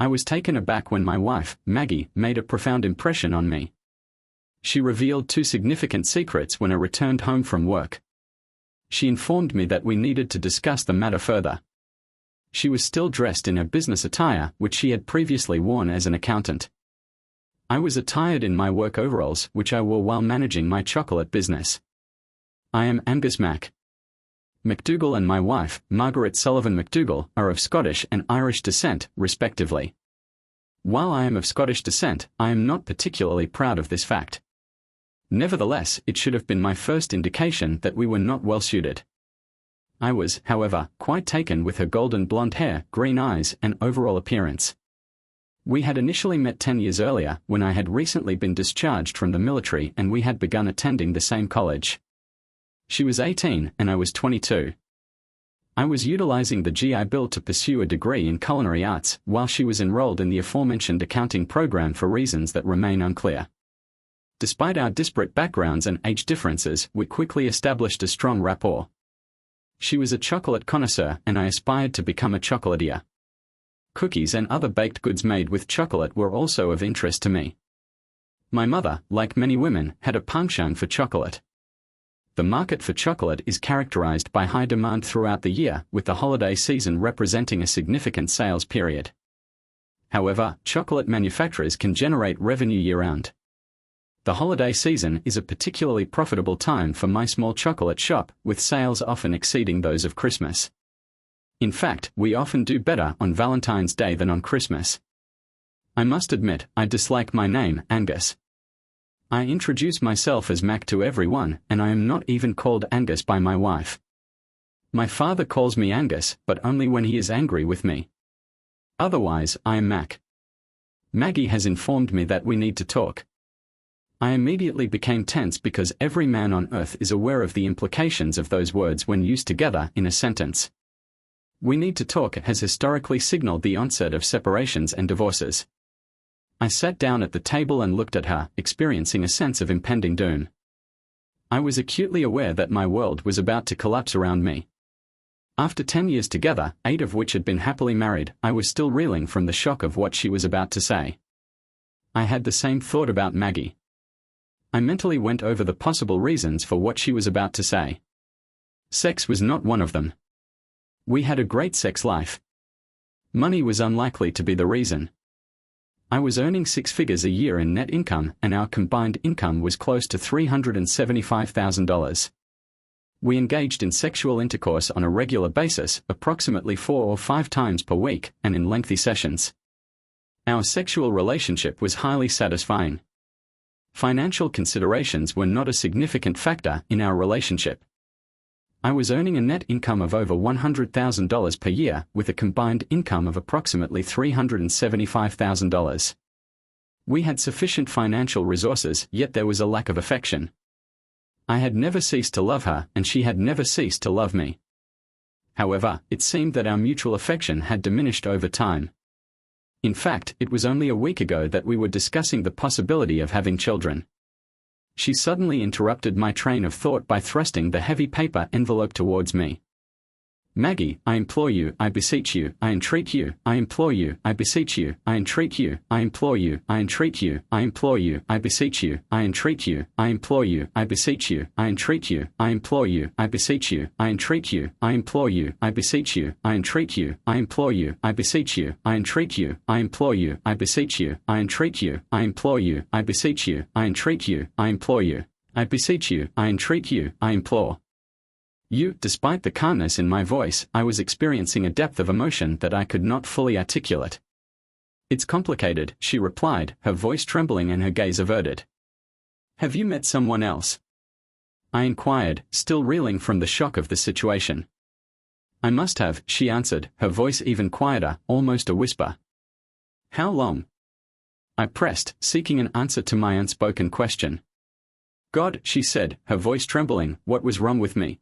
I was taken aback when my wife, Maggie, made a profound impression on me. She revealed two significant secrets when I returned home from work. She informed me that we needed to discuss the matter further. She was still dressed in her business attire, which she had previously worn as an accountant. I was attired in my work overalls, which I wore while managing my chocolate business. I am Angus MacDougall, and my wife, Margaret Sullivan MacDougall, are of Scottish and Irish descent, respectively. While I am of Scottish descent, I am not particularly proud of this fact. Nevertheless, it should have been my first indication that we were not well suited. I was, however, quite taken with her golden blonde hair, green eyes, and overall appearance. We had initially met 10 years earlier, when I had recently been discharged from the military and we had begun attending the same college. She was 18 and I was 22. I was utilizing the GI Bill to pursue a degree in culinary arts, while she was enrolled in the aforementioned accounting program for reasons that remain unclear. Despite our disparate backgrounds and age differences, we quickly established a strong rapport. She was a chocolate connoisseur and I aspired to become a chocolatier. Cookies and other baked goods made with chocolate were also of interest to me. My mother, like many women, had a penchant for chocolate. The market for chocolate is characterized by high demand throughout the year, with the holiday season representing a significant sales period. However, chocolate manufacturers can generate revenue year-round. The holiday season is a particularly profitable time for my small chocolate shop, with sales often exceeding those of Christmas. In fact, we often do better on Valentine's Day than on Christmas. I must admit, I dislike my name, Angus. I introduce myself as Mac to everyone, and I am not even called Angus by my wife. My father calls me Angus, but only when he is angry with me. Otherwise, I am Mac. Maggie has informed me that we need to talk. I immediately became tense because every man on earth is aware of the implications of those words when used together in a sentence. We need to talk has historically signaled the onset of separations and divorces. I sat down at the table and looked at her, experiencing a sense of impending doom. I was acutely aware that my world was about to collapse around me. After 10 years together, 8 of which had been happily married, I was still reeling from the shock of what she was about to say. I had the same thought about Maggie. I mentally went over the possible reasons for what she was about to say. Sex was not one of them. We had a great sex life. Money was unlikely to be the reason. I was earning 6 figures a year in net income, and our combined income was close to $375,000. We engaged in sexual intercourse on a regular basis, approximately 4 or 5 times per week, and in lengthy sessions. Our sexual relationship was highly satisfying. Financial considerations were not a significant factor in our relationship. I was earning a net income of over $100,000 per year, with a combined income of approximately $375,000. We had sufficient financial resources, yet there was a lack of affection. I had never ceased to love her, and she had never ceased to love me. However, it seemed that our mutual affection had diminished over time. In fact, it was only a week ago that we were discussing the possibility of having children. She suddenly interrupted my train of thought by thrusting the heavy paper envelope towards me. Maggie, I implore you, I beseech you, I entreat you, I implore you, I beseech you, I entreat you, I implore you, I entreat you, I implore you, I beseech you, I entreat you, I implore you, I beseech you, I entreat you, I implore you, I beseech you, I entreat you, I implore you, I beseech you, I entreat you, I implore you, I beseech you, I entreat you, I implore you, I beseech you, I entreat you, I implore you, I beseech you, I entreat you, I implore you, I beseech you, I entreat you, I implore you. Despite the calmness in my voice, I was experiencing a depth of emotion that I could not fully articulate. It's complicated, she replied, her voice trembling and her gaze averted. Have you met someone else? I inquired, still reeling from the shock of the situation. I must have, she answered, her voice even quieter, almost a whisper. How long? I pressed, seeking an answer to my unspoken question. God, she said, her voice trembling, what was wrong with me?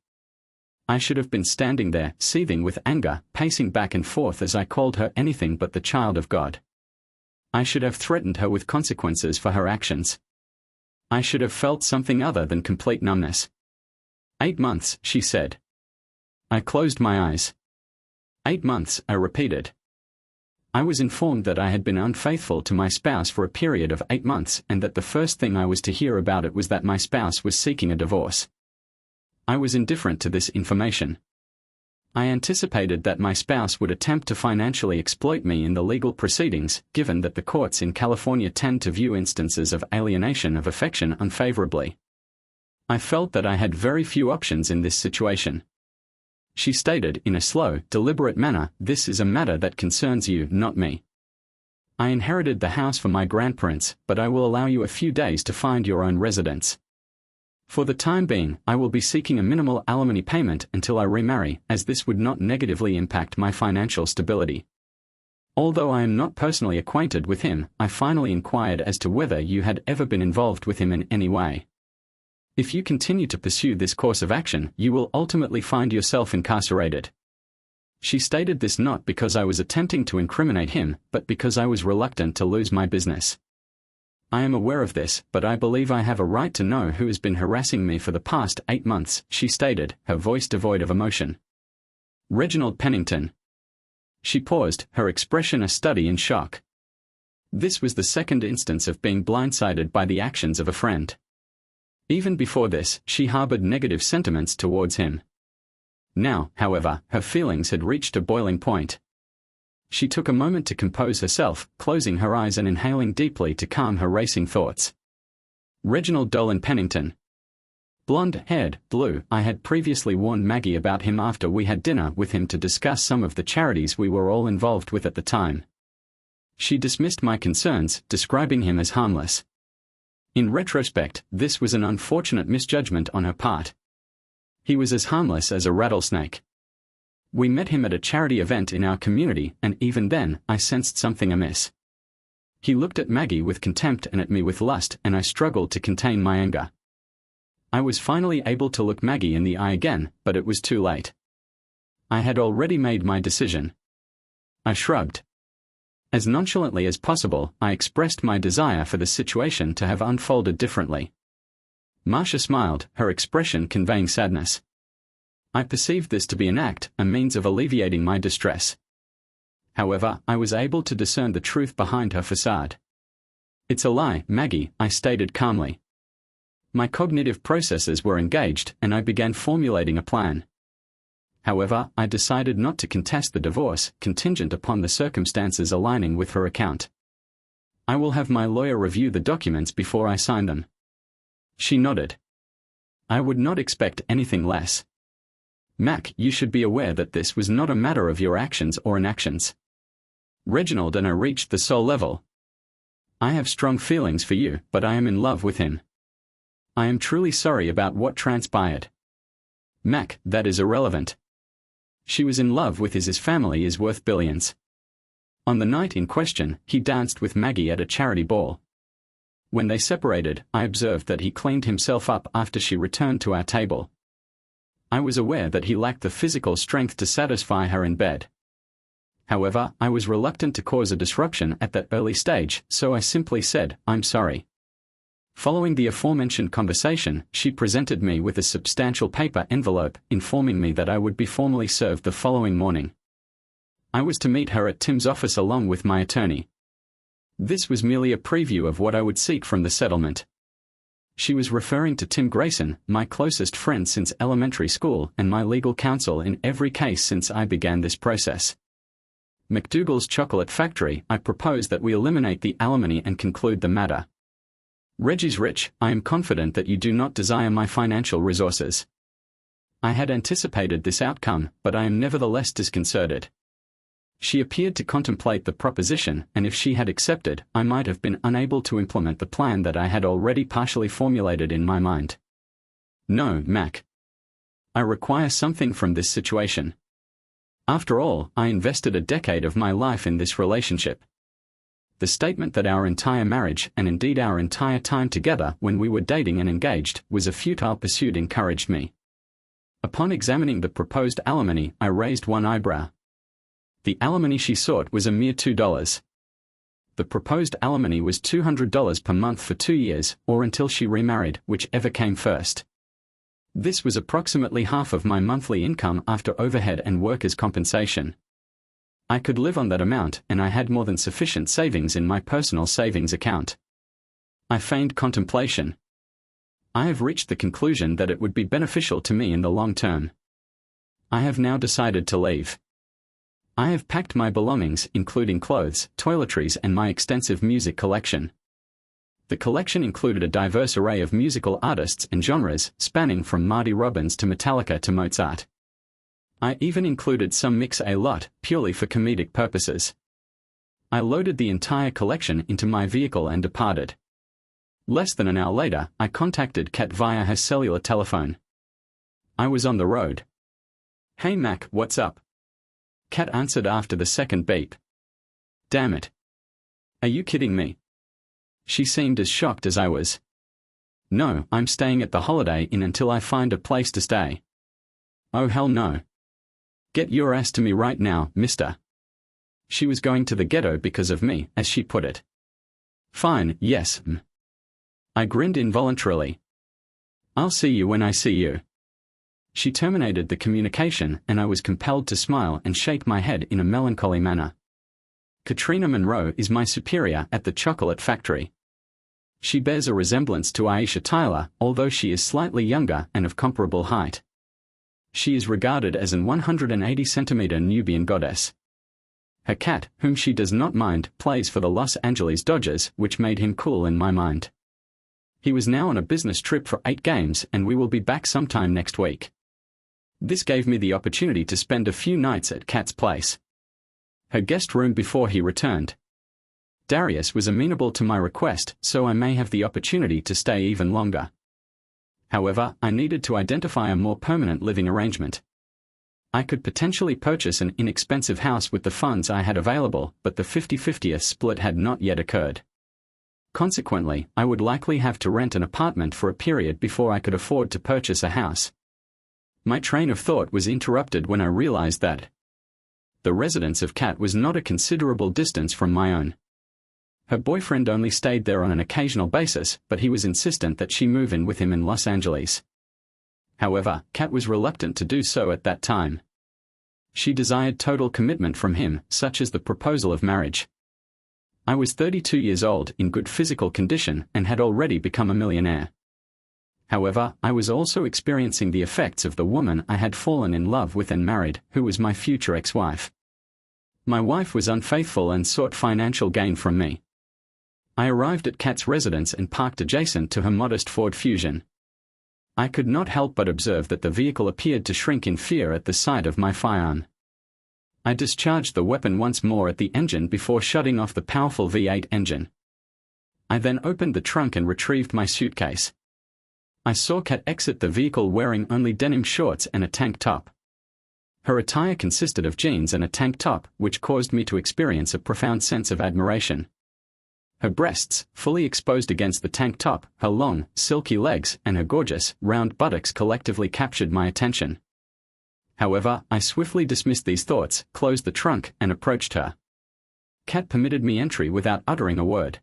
I should have been standing there, seething with anger, pacing back and forth as I called her anything but the child of God. I should have threatened her with consequences for her actions. I should have felt something other than complete numbness. 8 months, she said. I closed my eyes. 8 months, I repeated. I was informed that I had been unfaithful to my spouse for a period of 8 months and that the first thing I was to hear about it was that my spouse was seeking a divorce. I was indifferent to this information. I anticipated that my spouse would attempt to financially exploit me in the legal proceedings, given that the courts in California tend to view instances of alienation of affection unfavorably. I felt that I had very few options in this situation. She stated in a slow, deliberate manner, "This is a matter that concerns you, not me. I inherited the house from my grandparents, but I will allow you a few days to find your own residence. For the time being, I will be seeking a minimal alimony payment until I remarry, as this would not negatively impact my financial stability. Although I am not personally acquainted with him, I finally inquired as to whether you had ever been involved with him in any way. If you continue to pursue this course of action, you will ultimately find yourself incarcerated." She stated this not because I was attempting to incriminate him, but because I was reluctant to lose my business. "I am aware of this, but I believe I have a right to know who has been harassing me for the past 8 months, she stated, her voice devoid of emotion. "Reginald Pennington." She paused, her expression a study in shock. This was the second instance of being blindsided by the actions of a friend. Even before this, she harbored negative sentiments towards him. Now, however, her feelings had reached a boiling point. She took a moment to compose herself, closing her eyes and inhaling deeply to calm her racing thoughts. Reginald Dolan Pennington. Blonde-haired, blue. I had previously warned Maggie about him after we had dinner with him to discuss some of the charities we were all involved with at the time. She dismissed my concerns, describing him as harmless. In retrospect, this was an unfortunate misjudgment on her part. He was as harmless as a rattlesnake. We met him at a charity event in our community, and even then, I sensed something amiss. He looked at Maggie with contempt and at me with lust, and I struggled to contain my anger. I was finally able to look Maggie in the eye again, but it was too late. I had already made my decision. I shrugged. As nonchalantly as possible, I expressed my desire for the situation to have unfolded differently. Marcia smiled, her expression conveying sadness. I perceived this to be an act, a means of alleviating my distress. However, I was able to discern the truth behind her facade. "It's a lie, Maggie," I stated calmly. My cognitive processes were engaged, and I began formulating a plan. However, I decided not to contest the divorce, contingent upon the circumstances aligning with her account. "I will have my lawyer review the documents before I sign them." She nodded. "I would not expect anything less. Mac, you should be aware that this was not a matter of your actions or inactions. Reginald and I reached the soul level. I have strong feelings for you, but I am in love with him. I am truly sorry about what transpired. Mac, that is irrelevant. She was in love with his family is worth billions. On the night in question, he danced with Maggie at a charity ball. When they separated, I observed that he cleaned himself up after she returned to our table. I was aware that he lacked the physical strength to satisfy her in bed. However, I was reluctant to cause a disruption at that early stage, so I simply said, "I'm sorry." Following the aforementioned conversation, she presented me with a substantial paper envelope, informing me that I would be formally served the following morning. I was to meet her at Tim's office along with my attorney. This was merely a preview of what I would seek from the settlement. She was referring to Tim Grayson, my closest friend since elementary school and my legal counsel in every case since I began this process. McDougall's Chocolate Factory, I propose that we eliminate the alimony and conclude the matter. Reggie's rich, I am confident that you do not desire my financial resources. I had anticipated this outcome, but I am nevertheless disconcerted. She appeared to contemplate the proposition, and if she had accepted, I might have been unable to implement the plan that I had already partially formulated in my mind. No, Mac. I require something from this situation. After all, I invested a decade of my life in this relationship. The statement that our entire marriage, and indeed our entire time together when we were dating and engaged, was a futile pursuit encouraged me. Upon examining the proposed alimony, I raised one eyebrow. The alimony she sought was a mere $2. The proposed alimony was $200 per month for 2 years, or until she remarried, whichever came first. This was approximately half of my monthly income after overhead and workers' compensation. I could live on that amount, and I had more than sufficient savings in my personal savings account. I feigned contemplation. I have reached the conclusion that it would be beneficial to me in the long term. I have now decided to leave. I have packed my belongings, including clothes, toiletries, and my extensive music collection. The collection included a diverse array of musical artists and genres, spanning from Marty Robbins to Metallica to Mozart. I even included some mix-a-lot, purely for comedic purposes. I loaded the entire collection into my vehicle and departed. Less than an hour later, I contacted Kat via her cellular telephone. I was on the road. "Hey Mac, what's up?" Kat answered after the second beep. "Damn it. Are you kidding me?" She seemed as shocked as I was. "No, I'm staying at the Holiday Inn until I find a place to stay." "Oh hell no. Get your ass to me right now, mister." She was going to the ghetto because of me, as she put it. "Fine, yes, I grinned involuntarily. "I'll see you when I see you." She terminated the communication, and I was compelled to smile and shake my head in a melancholy manner. Katrina Monroe is my superior at the chocolate factory. She bears a resemblance to Aisha Tyler, although she is slightly younger and of comparable height. She is regarded as an 180-centimeter Nubian goddess. Her cat, whom she does not mind, plays for the Los Angeles Dodgers, which made him cool in my mind. He was now on a business trip for 8 games, and we will be back sometime next week. This gave me the opportunity to spend a few nights at Kat's place. Her guest room before he returned. Darius was amenable to my request, so I may have the opportunity to stay even longer. However, I needed to identify a more permanent living arrangement. I could potentially purchase an inexpensive house with the funds I had available, but the 50-50 split had not yet occurred. Consequently, I would likely have to rent an apartment for a period before I could afford to purchase a house. My train of thought was interrupted when I realized that the residence of Kat was not a considerable distance from my own. Her boyfriend only stayed there on an occasional basis, but he was insistent that she move in with him in Los Angeles. However, Kat was reluctant to do so at that time. She desired total commitment from him, such as the proposal of marriage. I was 32 years old, in good physical condition, and had already become a millionaire. However, I was also experiencing the effects of the woman I had fallen in love with and married, who was my future ex-wife. My wife was unfaithful and sought financial gain from me. I arrived at Kat's residence and parked adjacent to her modest Ford Fusion. I could not help but observe that the vehicle appeared to shrink in fear at the sight of my firearm. I discharged the weapon once more at the engine before shutting off the powerful V8 engine. I then opened the trunk and retrieved my suitcase. I saw Kat exit the vehicle wearing only denim shorts and a tank top. Her attire consisted of jeans and a tank top, which caused me to experience a profound sense of admiration. Her breasts, fully exposed against the tank top, her long, silky legs, and her gorgeous, round buttocks collectively captured my attention. However, I swiftly dismissed these thoughts, closed the trunk, and approached her. Kat permitted me entry without uttering a word.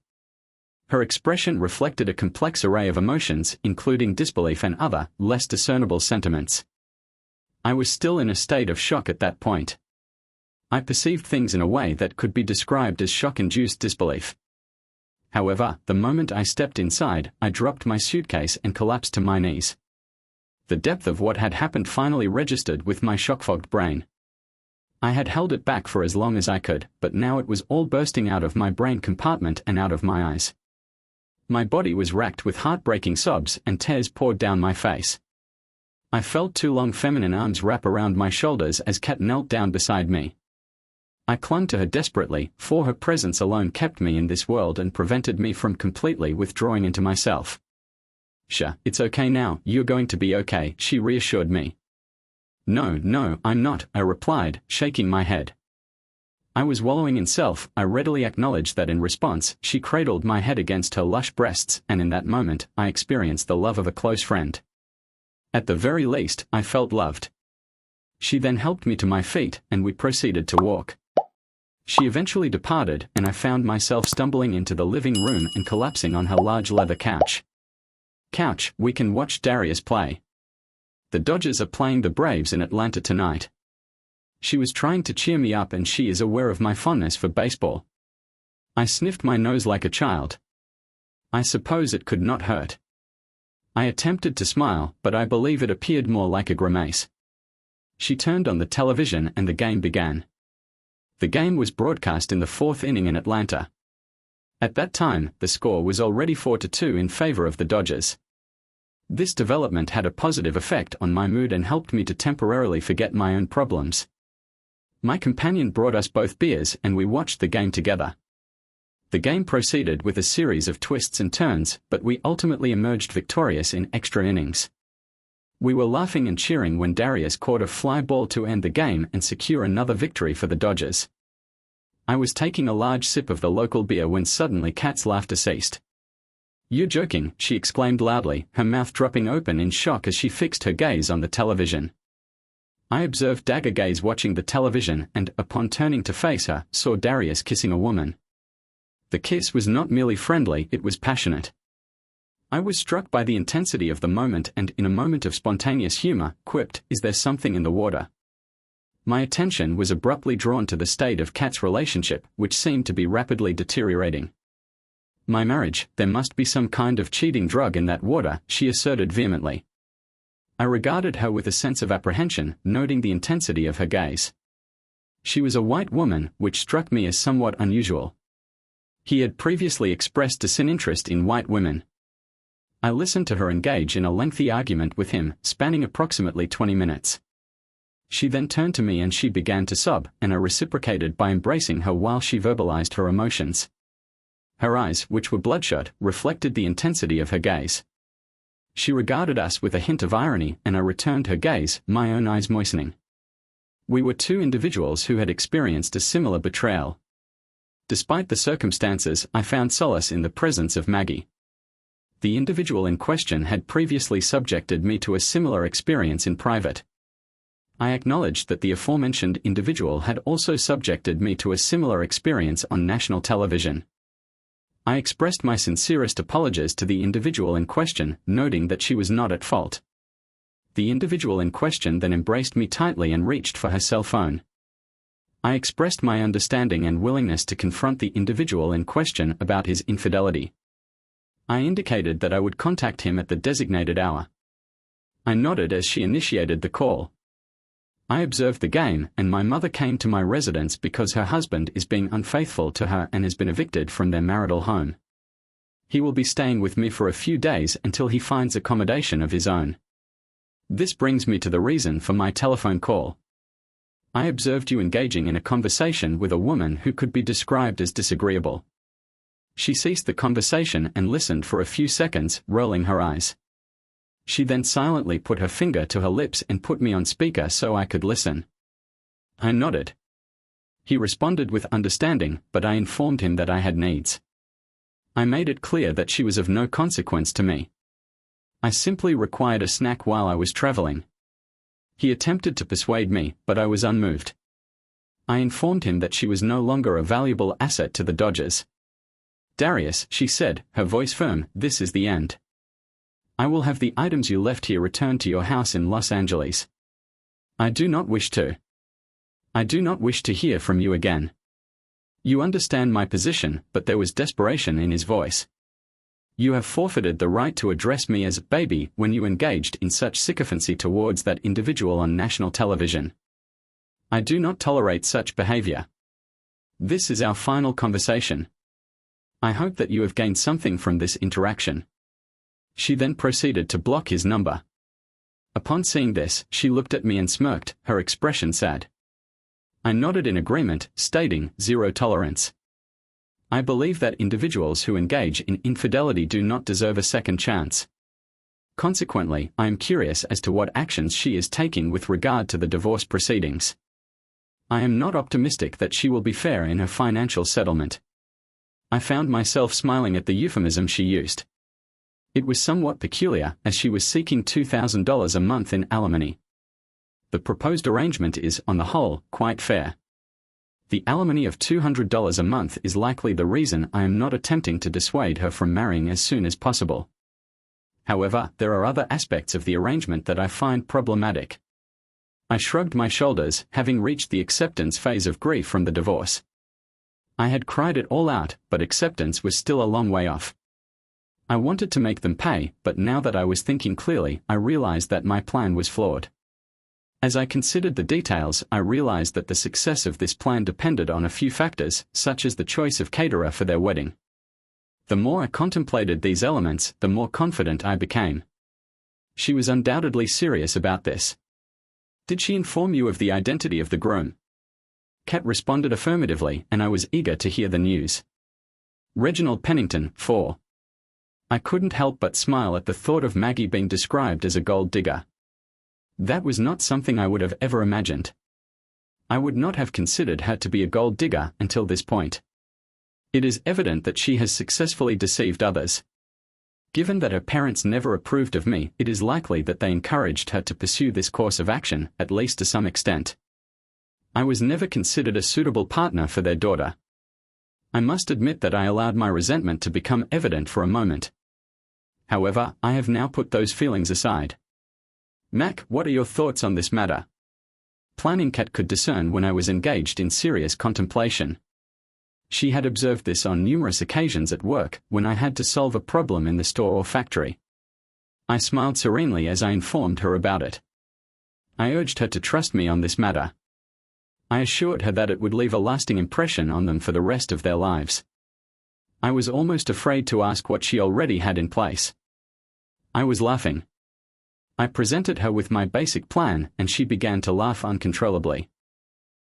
Her expression reflected a complex array of emotions, including disbelief and other, less discernible sentiments. I was still in a state of shock at that point. I perceived things in a way that could be described as shock-induced disbelief. However, the moment I stepped inside, I dropped my suitcase and collapsed to my knees. The depth of what had happened finally registered with my shock-fogged brain. I had held it back for as long as I could, but now it was all bursting out of my brain compartment and out of my eyes. My body was racked with heartbreaking sobs, and tears poured down my face. I felt 2 long feminine arms wrap around my shoulders as Kat knelt down beside me. I clung to her desperately, for her presence alone kept me in this world and prevented me from completely withdrawing into myself. "Sure, it's okay now, you're going to be okay," she reassured me. No, I'm not," I replied, shaking my head. I was wallowing in self. I readily acknowledged that in response, she cradled my head against her lush breasts, and in that moment, I experienced the love of a close friend. At the very least, I felt loved. She then helped me to my feet, and we proceeded to walk. She eventually departed, and I found myself stumbling into the living room and collapsing on her large leather couch. "Couch, we can watch Darius play. The Dodgers are playing the Braves in Atlanta tonight." She was trying to cheer me up, and she is aware of my fondness for baseball. I sniffed my nose like a child. I suppose it could not hurt. I attempted to smile, but I believe it appeared more like a grimace. She turned on the television and the game began. The game was broadcast in the fourth inning in Atlanta. At that time, the score was already 4-2 in favor of the Dodgers. This development had a positive effect on my mood and helped me to temporarily forget my own problems. My companion brought us both beers and we watched the game together. The game proceeded with a series of twists and turns, but we ultimately emerged victorious in extra innings. We were laughing and cheering when Darius caught a fly ball to end the game and secure another victory for the Dodgers. I was taking a large sip of the local beer when suddenly Kat's laughter ceased. "You're joking," she exclaimed loudly, her mouth dropping open in shock as she fixed her gaze on the television. I observed dagger gaze watching the television and, upon turning to face her, saw Darius kissing a woman. The kiss was not merely friendly, it was passionate. I was struck by the intensity of the moment and, in a moment of spontaneous humor, quipped, "Is there something in the water?" My attention was abruptly drawn to the state of Kat's relationship, which seemed to be rapidly deteriorating. "My marriage, there must be some kind of cheating drug in that water," she asserted vehemently. I regarded her with a sense of apprehension, noting the intensity of her gaze. She was a white woman, which struck me as somewhat unusual. He had previously expressed disinterest in white women. I listened to her engage in a lengthy argument with him, spanning approximately 20 minutes. She then turned to me and she began to sob, and I reciprocated by embracing her while she verbalized her emotions. Her eyes, which were bloodshot, reflected the intensity of her gaze. She regarded us with a hint of irony, and I returned her gaze, my own eyes moistening. We were two individuals who had experienced a similar betrayal. Despite the circumstances, I found solace in the presence of Maggie. The individual in question had previously subjected me to a similar experience in private. I acknowledged that the aforementioned individual had also subjected me to a similar experience on national television. I expressed my sincerest apologies to the individual in question, noting that she was not at fault. The individual in question then embraced me tightly and reached for her cell phone. I expressed my understanding and willingness to confront the individual in question about his infidelity. I indicated that I would contact him at the designated hour. I nodded as she initiated the call. I observed the game, and my mother came to my residence because her husband is being unfaithful to her and has been evicted from their marital home. He will be staying with me for a few days until he finds accommodation of his own. This brings me to the reason for my telephone call. I observed you engaging in a conversation with a woman who could be described as disagreeable. She ceased the conversation and listened for a few seconds, rolling her eyes. She then silently put her finger to her lips and put me on speaker so I could listen. I nodded. He responded with understanding, but I informed him that I had needs. I made it clear that she was of no consequence to me. I simply required a snack while I was traveling. He attempted to persuade me, but I was unmoved. I informed him that she was no longer a valuable asset to the Dodgers. "Darius," she said, her voice firm, "this is the end. I will have the items you left here returned to your house in Los Angeles. I do not wish to hear from you again. You understand my position," but there was desperation in his voice. "You have forfeited the right to address me as baby when you engaged in such sycophancy towards that individual on national television. I do not tolerate such behavior. This is our final conversation. I hope that you have gained something from this interaction." She then proceeded to block his number. Upon seeing this, she looked at me and smirked, her expression sad. I nodded in agreement, stating, "Zero tolerance. I believe that individuals who engage in infidelity do not deserve a second chance. Consequently, I am curious as to what actions she is taking with regard to the divorce proceedings. I am not optimistic that she will be fair in her financial settlement." I found myself smiling at the euphemism she used. It was somewhat peculiar, as she was seeking $2,000 a month in alimony. The proposed arrangement is, on the whole, quite fair. The alimony of $200 a month is likely the reason I am not attempting to dissuade her from marrying as soon as possible. However, there are other aspects of the arrangement that I find problematic. I shrugged my shoulders, having reached the acceptance phase of grief from the divorce. I had cried it all out, but acceptance was still a long way off. I wanted to make them pay, but now that I was thinking clearly, I realized that my plan was flawed. As I considered the details, I realized that the success of this plan depended on a few factors, such as the choice of caterer for their wedding. The more I contemplated these elements, the more confident I became. She was undoubtedly serious about this. Did she inform you of the identity of the groom? Kat responded affirmatively, and I was eager to hear the news. Reginald Pennington, 4. I couldn't help but smile at the thought of Maggie being described as a gold digger. That was not something I would have ever imagined. I would not have considered her to be a gold digger until this point. It is evident that she has successfully deceived others. Given that her parents never approved of me, it is likely that they encouraged her to pursue this course of action, at least to some extent. I was never considered a suitable partner for their daughter. I must admit that I allowed my resentment to become evident for a moment. However, I have now put those feelings aside. Mac, what are your thoughts on this matter? Planning Kat could discern when I was engaged in serious contemplation. She had observed this on numerous occasions at work, when I had to solve a problem in the store or factory. I smiled serenely as I informed her about it. I urged her to trust me on this matter. I assured her that it would leave a lasting impression on them for the rest of their lives. I was almost afraid to ask what she already had in place. I was laughing. I presented her with my basic plan, and she began to laugh uncontrollably.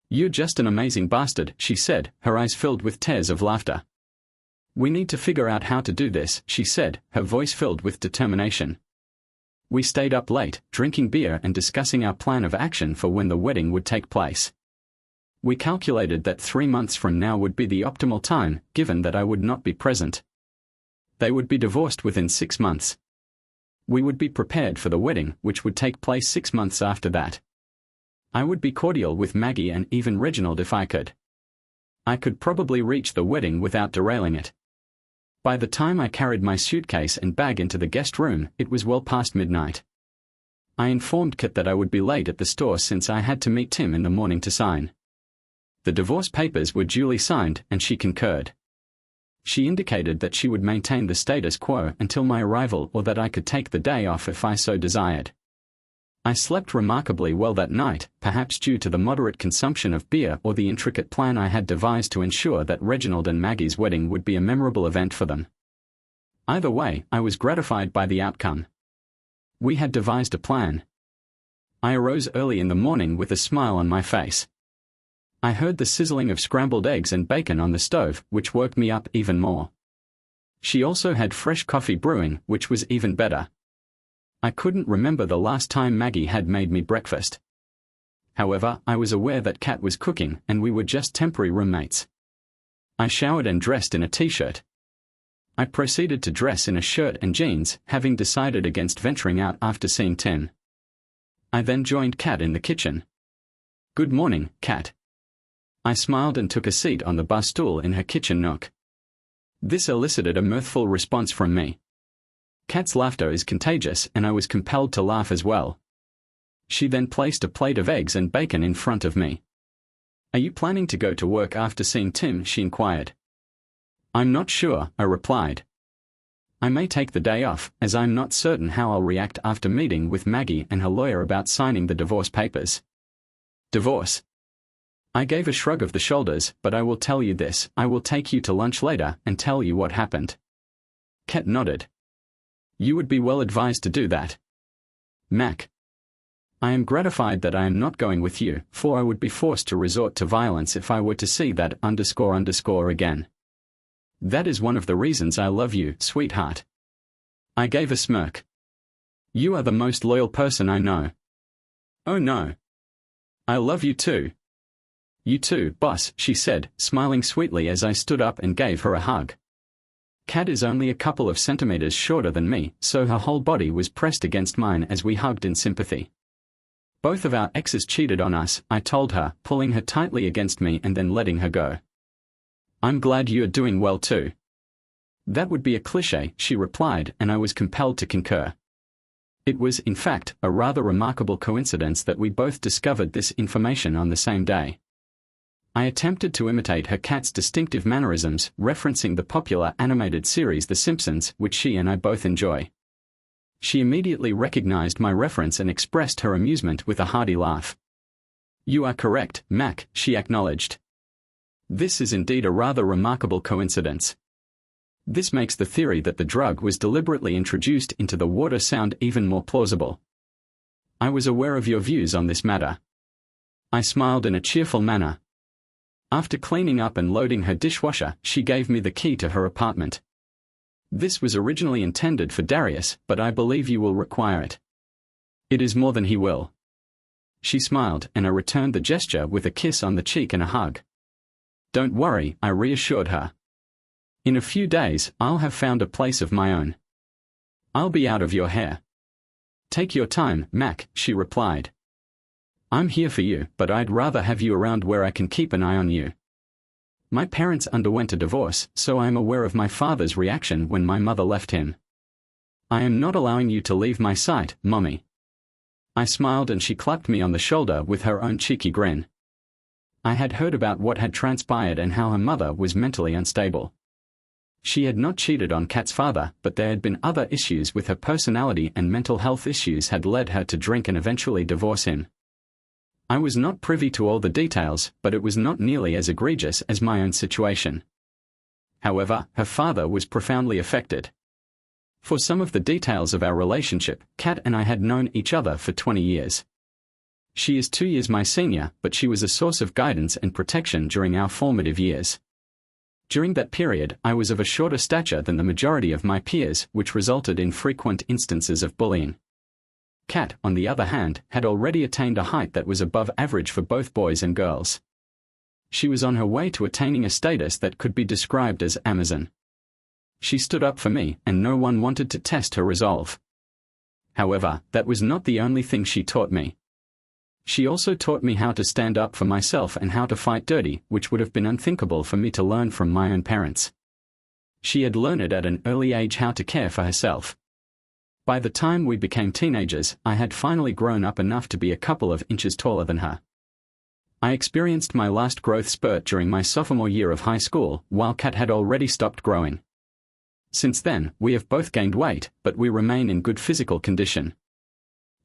"You're just an amazing bastard," she said, her eyes filled with tears of laughter. "We need to figure out how to do this," she said, her voice filled with determination. We stayed up late, drinking beer and discussing our plan of action for when the wedding would take place. We calculated that 3 months from now would be the optimal time, given that I would not be present. They would be divorced within 6 months. We would be prepared for the wedding, which would take place 6 months after that. I would be cordial with Maggie and even Reginald if I could. I could probably reach the wedding without derailing it. By the time I carried my suitcase and bag into the guest room, it was well past midnight. I informed Kat that I would be late at the store since I had to meet Tim in the morning to sign. The divorce papers were duly signed, and she concurred. She indicated that she would maintain the status quo until my arrival, or that I could take the day off if I so desired. I slept remarkably well that night, perhaps due to the moderate consumption of beer or the intricate plan I had devised to ensure that Reginald and Maggie's wedding would be a memorable event for them. Either way, I was gratified by the outcome. We had devised a plan. I arose early in the morning with a smile on my face. I heard the sizzling of scrambled eggs and bacon on the stove, which woke me up even more. She also had fresh coffee brewing, which was even better. I couldn't remember the last time Maggie had made me breakfast. However, I was aware that Kat was cooking, and we were just temporary roommates. I showered and dressed in a t-shirt. I proceeded to dress in a shirt and jeans, having decided against venturing out after seeing Tim. I then joined Kat in the kitchen. "Good morning, Kat." I smiled and took a seat on the bar stool in her kitchen nook. This elicited a mirthful response from me. Kat's laughter is contagious, and I was compelled to laugh as well. She then placed a plate of eggs and bacon in front of me. "Are you planning to go to work after seeing Tim?" she inquired. "I'm not sure," I replied. "I may take the day off, as I'm not certain how I'll react after meeting with Maggie and her lawyer about signing the divorce papers." "Divorce?" I gave a shrug of the shoulders, "but I will tell you this, I will take you to lunch later and tell you what happened." Kat nodded. "You would be well advised to do that." Mac. I am gratified that I am not going with you, for I would be forced to resort to violence if I were to see that __ again. That is one of the reasons I love you, sweetheart. I gave a smirk. You are the most loyal person I know. Oh no. I love you too. You too, boss, she said, smiling sweetly as I stood up and gave her a hug. Kat is only a couple of centimeters shorter than me, so her whole body was pressed against mine as we hugged in sympathy. Both of our exes cheated on us, I told her, pulling her tightly against me and then letting her go. I'm glad you are doing well too. That would be a cliché, she replied, and I was compelled to concur. It was, in fact, a rather remarkable coincidence that we both discovered this information on the same day. I attempted to imitate her cat's distinctive mannerisms, referencing the popular animated series The Simpsons, which she and I both enjoy. She immediately recognized my reference and expressed her amusement with a hearty laugh. "You are correct, Mac," she acknowledged. "This is indeed a rather remarkable coincidence. This makes the theory that the drug was deliberately introduced into the water sound even more plausible. I was aware of your views on this matter." I smiled in a cheerful manner. After cleaning up and loading her dishwasher, she gave me the key to her apartment. "This was originally intended for Darius, but I believe you will require it." "It is more than he will." She smiled, and I returned the gesture with a kiss on the cheek and a hug. "Don't worry," I reassured her. "In a few days, I'll have found a place of my own. I'll be out of your hair." "Take your time, Mac," she replied. "I'm here for you, but I'd rather have you around where I can keep an eye on you. My parents underwent a divorce, so I am aware of my father's reaction when my mother left him. I am not allowing you to leave my sight, Mommy." I smiled and she clapped me on the shoulder with her own cheeky grin. I had heard about what had transpired and how her mother was mentally unstable. She had not cheated on Kat's father, but there had been other issues with her personality, and mental health issues had led her to drink and eventually divorce him. I was not privy to all the details, but it was not nearly as egregious as my own situation. However, her father was profoundly affected. For some of the details of our relationship, Kat and I had known each other for 20 years. She is 2 years my senior, but she was a source of guidance and protection during our formative years. During that period, I was of a shorter stature than the majority of my peers, which resulted in frequent instances of bullying. Kat, on the other hand, had already attained a height that was above average for both boys and girls. She was on her way to attaining a status that could be described as Amazon. She stood up for me, and no one wanted to test her resolve. However, that was not the only thing she taught me. She also taught me how to stand up for myself and how to fight dirty, which would have been unthinkable for me to learn from my own parents. She had learned at an early age how to care for herself. By the time we became teenagers, I had finally grown up enough to be a couple of inches taller than her. I experienced my last growth spurt during my sophomore year of high school, while Kat had already stopped growing. Since then, we have both gained weight, but we remain in good physical condition.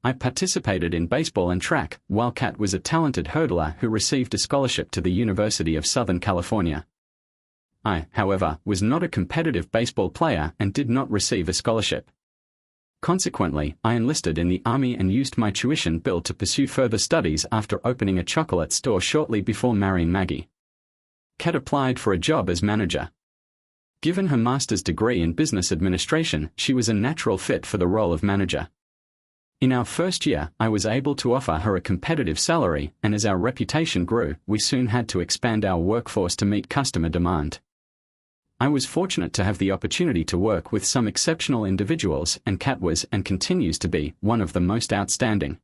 I participated in baseball and track, while Kat was a talented hurdler who received a scholarship to the University of Southern California. I, however, was not a competitive baseball player and did not receive a scholarship. Consequently, I enlisted in the Army and used my tuition bill to pursue further studies after opening a chocolate store shortly before marrying Maggie. Kat applied for a job as manager. Given her master's degree in business administration, she was a natural fit for the role of manager. In our first year, I was able to offer her a competitive salary, and as our reputation grew, we soon had to expand our workforce to meet customer demand. I was fortunate to have the opportunity to work with some exceptional individuals, and Kat was, and continues to be, one of the most outstanding.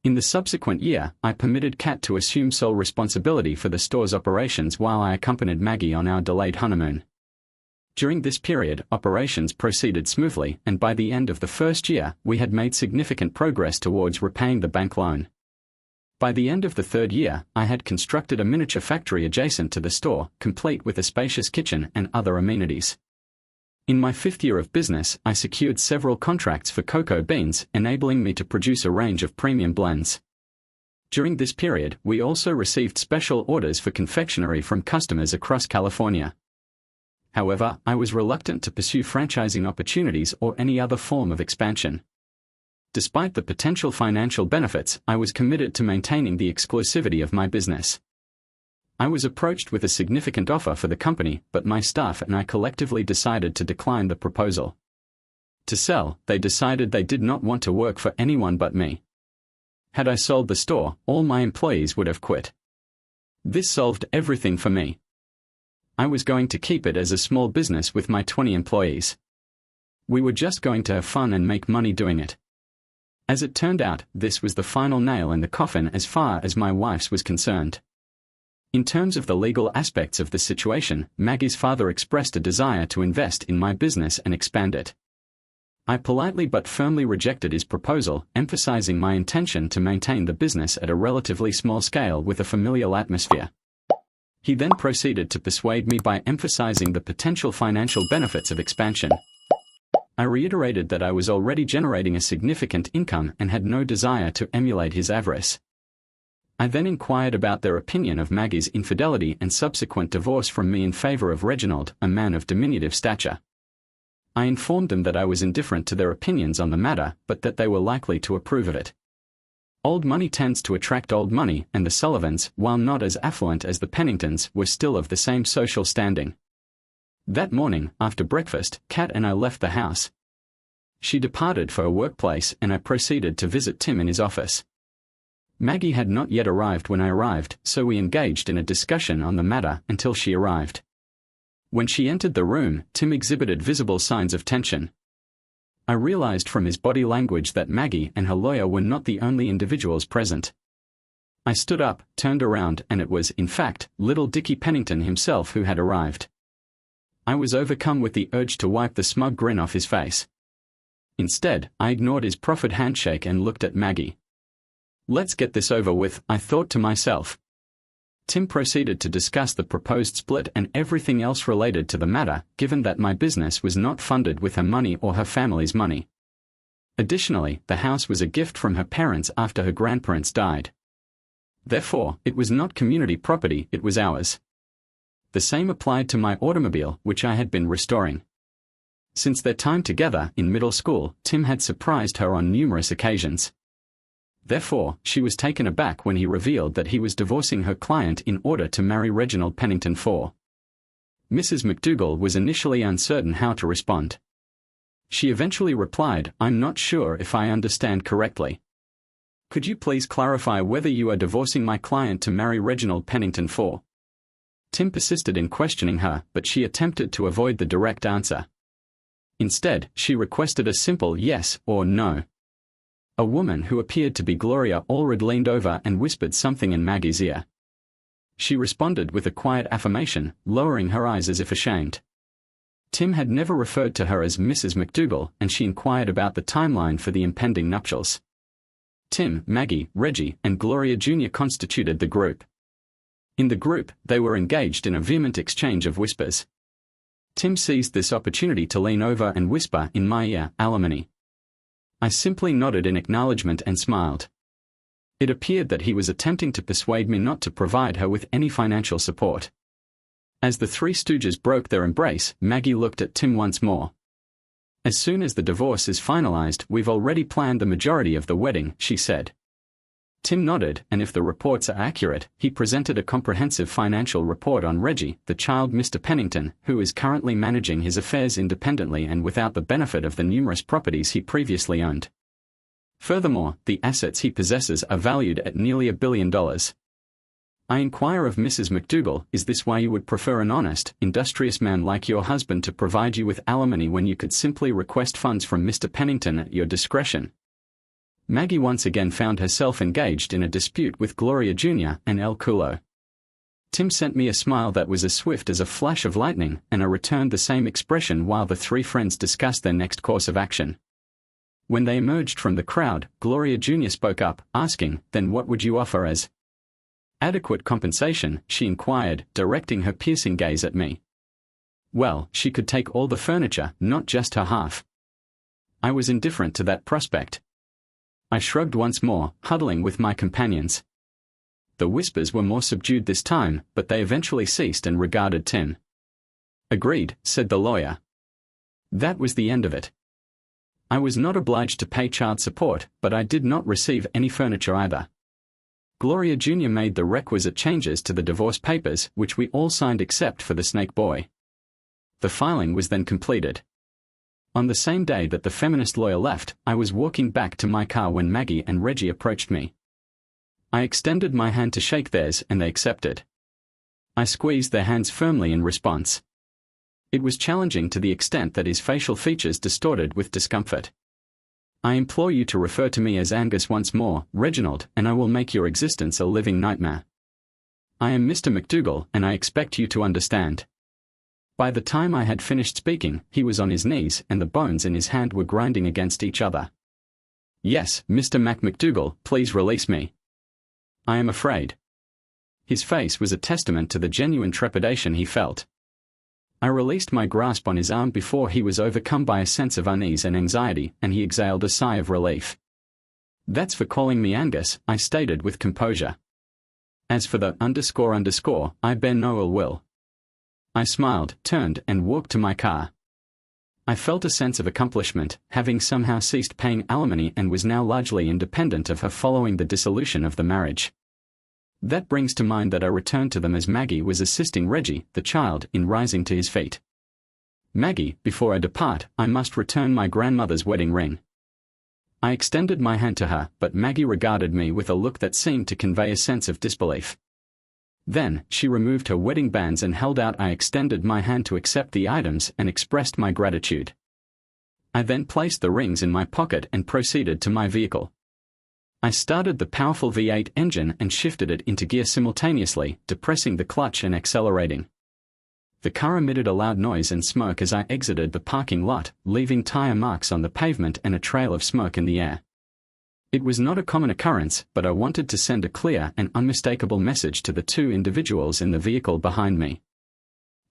In the subsequent year, I permitted Kat to assume sole responsibility for the store's operations while I accompanied Maggie on our delayed honeymoon. During this period, operations proceeded smoothly, and by the end of the first year, we had made significant progress towards repaying the bank loan. By the end of the third year, I had constructed a miniature factory adjacent to the store, complete with a spacious kitchen and other amenities. In my fifth year of business, I secured several contracts for cocoa beans, enabling me to produce a range of premium blends. During this period, we also received special orders for confectionery from customers across California. However, I was reluctant to pursue franchising opportunities or any other form of expansion. Despite the potential financial benefits, I was committed to maintaining the exclusivity of my business. I was approached with a significant offer for the company, but my staff and I collectively decided to decline the proposal. To sell, they decided they did not want to work for anyone but me. Had I sold the store, all my employees would have quit. This solved everything for me. I was going to keep it as a small business with my 20 employees. We were just going to have fun and make money doing it. As it turned out, this was the final nail in the coffin as far as my wife's was concerned. In terms of the legal aspects of the situation, Maggie's father expressed a desire to invest in my business and expand it. I politely but firmly rejected his proposal, emphasizing my intention to maintain the business at a relatively small scale with a familial atmosphere. He then proceeded to persuade me by emphasizing the potential financial benefits of expansion. I reiterated that I was already generating a significant income and had no desire to emulate his avarice. I then inquired about their opinion of Maggie's infidelity and subsequent divorce from me in favor of Reginald, a man of diminutive stature. I informed them that I was indifferent to their opinions on the matter, but that they were likely to approve of it. Old money tends to attract old money, and the Sullivans, while not as affluent as the Penningtons, were still of the same social standing. That morning, after breakfast, Kat and I left the house. She departed for her workplace, and I proceeded to visit Tim in his office. Maggie had not yet arrived when I arrived, so we engaged in a discussion on the matter until she arrived. When she entered the room, Tim exhibited visible signs of tension. I realized from his body language that Maggie and her lawyer were not the only individuals present. I stood up, turned around, and it was, in fact, little Dickie Pennington himself who had arrived. I was overcome with the urge to wipe the smug grin off his face. Instead, I ignored his proffered handshake and looked at Maggie. Let's get this over with, I thought to myself. Tim proceeded to discuss the proposed split and everything else related to the matter, given that my business was not funded with her money or her family's money. Additionally, the house was a gift from her parents after her grandparents died. Therefore, it was not community property, it was ours. The same applied to my automobile, which I had been restoring. Since their time together in middle school, Tim had surprised her on numerous occasions. Therefore, she was taken aback when he revealed that he was divorcing her client in order to marry Reginald Pennington IV. Mrs. McDougall was initially uncertain how to respond. She eventually replied, "I'm not sure if I understand correctly. Could you please clarify whether you are divorcing my client to marry Reginald Pennington IV?" Tim persisted in questioning her, but she attempted to avoid the direct answer. Instead, she requested a simple yes or no. A woman who appeared to be Gloria Allred leaned over and whispered something in Maggie's ear. She responded with a quiet affirmation, lowering her eyes as if ashamed. Tim had never referred to her as Mrs. McDougall, and she inquired about the timeline for the impending nuptials. Tim, Maggie, Reggie, and Gloria Jr. constituted the group. In the group, they were engaged in a vehement exchange of whispers. Tim seized this opportunity to lean over and whisper in my ear, "Alimony." I simply nodded in acknowledgement and smiled. It appeared that he was attempting to persuade me not to provide her with any financial support. As the three stooges broke their embrace, Maggie looked at Tim once more. "As soon as the divorce is finalized, we've already planned the majority of the wedding," she said. Tim nodded, and if the reports are accurate, he presented a comprehensive financial report on Reggie, the child Mr. Pennington, who is currently managing his affairs independently and without the benefit of the numerous properties he previously owned. Furthermore, the assets he possesses are valued at nearly $1 billion. I inquire of Mrs. McDougall, "Is this why you would prefer an honest, industrious man like your husband to provide you with alimony when you could simply request funds from Mr. Pennington at your discretion?" Maggie once again found herself engaged in a dispute with Gloria Jr. and El Culo. Tim sent me a smile that was as swift as a flash of lightning, and I returned the same expression while the three friends discussed their next course of action. When they emerged from the crowd, Gloria Jr. spoke up, asking, "Then what would you offer as adequate compensation?" she inquired, directing her piercing gaze at me. Well, she could take all the furniture, not just her half. I was indifferent to that prospect. I shrugged once more, huddling with my companions. The whispers were more subdued this time, but they eventually ceased and regarded Tim. "Agreed," said the lawyer. That was the end of it. I was not obliged to pay child support, but I did not receive any furniture either. Gloria Jr. made the requisite changes to the divorce papers, which we all signed except for the snake boy. The filing was then completed. On the same day that the feminist lawyer left, I was walking back to my car when Maggie and Reggie approached me. I extended my hand to shake theirs and they accepted. I squeezed their hands firmly in response. It was challenging to the extent that his facial features distorted with discomfort. "I implore you to refer to me as Angus once more, Reginald, and I will make your existence a living nightmare. I am Mr. McDougall, and I expect you to understand." By the time I had finished speaking, he was on his knees and the bones in his hand were grinding against each other. "Yes, Mr. MacMcDougall, please release me. I am afraid." His face was a testament to the genuine trepidation he felt. I released my grasp on his arm before he was overcome by a sense of unease and anxiety, and he exhaled a sigh of relief. "That's for calling me Angus," I stated with composure. "As for the __, I bear no ill will." I smiled, turned, and walked to my car. I felt a sense of accomplishment, having somehow ceased paying alimony and was now largely independent of her following the dissolution of the marriage. That brings to mind that I returned to them as Maggie was assisting Reggie, the child, in rising to his feet. "Maggie, before I depart, I must return my grandmother's wedding ring." I extended my hand to her, but Maggie regarded me with a look that seemed to convey a sense of disbelief. Then, she removed her wedding bands and held out. I extended my hand to accept the items and expressed my gratitude. I then placed the rings in my pocket and proceeded to my vehicle. I started the powerful V8 engine and shifted it into gear simultaneously, depressing the clutch and accelerating. The car emitted a loud noise and smoke as I exited the parking lot, leaving tire marks on the pavement and a trail of smoke in the air. It was not a common occurrence, but I wanted to send a clear and unmistakable message to the two individuals in the vehicle behind me.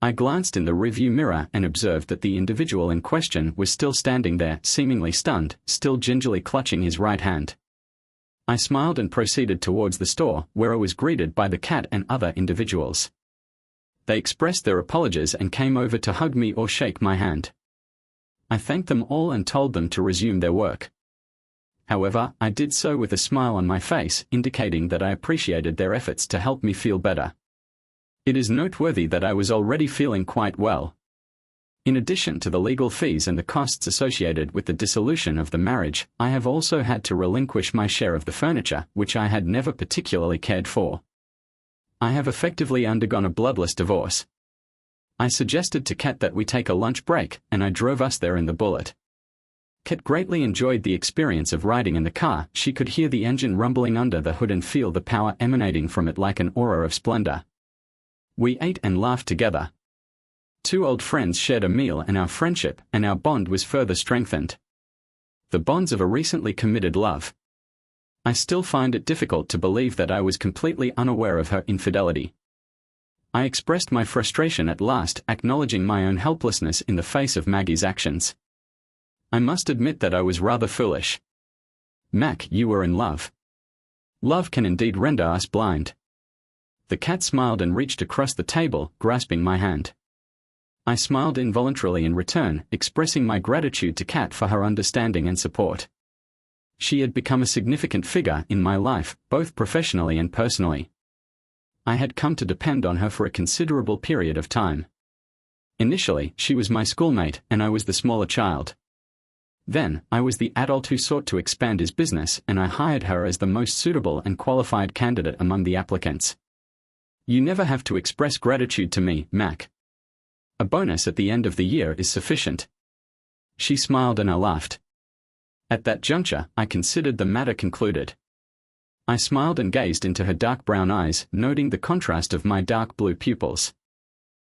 I glanced in the rearview mirror and observed that the individual in question was still standing there, seemingly stunned, still gingerly clutching his right hand. I smiled and proceeded towards the store, where I was greeted by the cat and other individuals. They expressed their apologies and came over to hug me or shake my hand. I thanked them all and told them to resume their work. However, I did so with a smile on my face, indicating that I appreciated their efforts to help me feel better. It is noteworthy that I was already feeling quite well. In addition to the legal fees and the costs associated with the dissolution of the marriage, I have also had to relinquish my share of the furniture, which I had never particularly cared for. I have effectively undergone a bloodless divorce. I suggested to Kat that we take a lunch break, and I drove us there in the Bullet. Kat greatly enjoyed the experience of riding in the car. She could hear the engine rumbling under the hood and feel the power emanating from it like an aura of splendor. We ate and laughed together. Two old friends shared a meal and our friendship and our bond was further strengthened. The bonds of a recently committed love. I still find it difficult to believe that I was completely unaware of her infidelity. I expressed my frustration at last, acknowledging my own helplessness in the face of Maggie's actions. I must admit that I was rather foolish. "Mac, you were in love. Love can indeed render us blind." The cat smiled and reached across the table, grasping my hand. I smiled involuntarily in return, expressing my gratitude to Kat for her understanding and support. She had become a significant figure in my life, both professionally and personally. I had come to depend on her for a considerable period of time. Initially, she was my schoolmate, and I was the smaller child. Then, I was the adult who sought to expand his business, and I hired her as the most suitable and qualified candidate among the applicants. "You never have to express gratitude to me, Mac. A bonus at the end of the year is sufficient." She smiled and I laughed. At that juncture, I considered the matter concluded. I smiled and gazed into her dark brown eyes, noting the contrast of my dark blue pupils.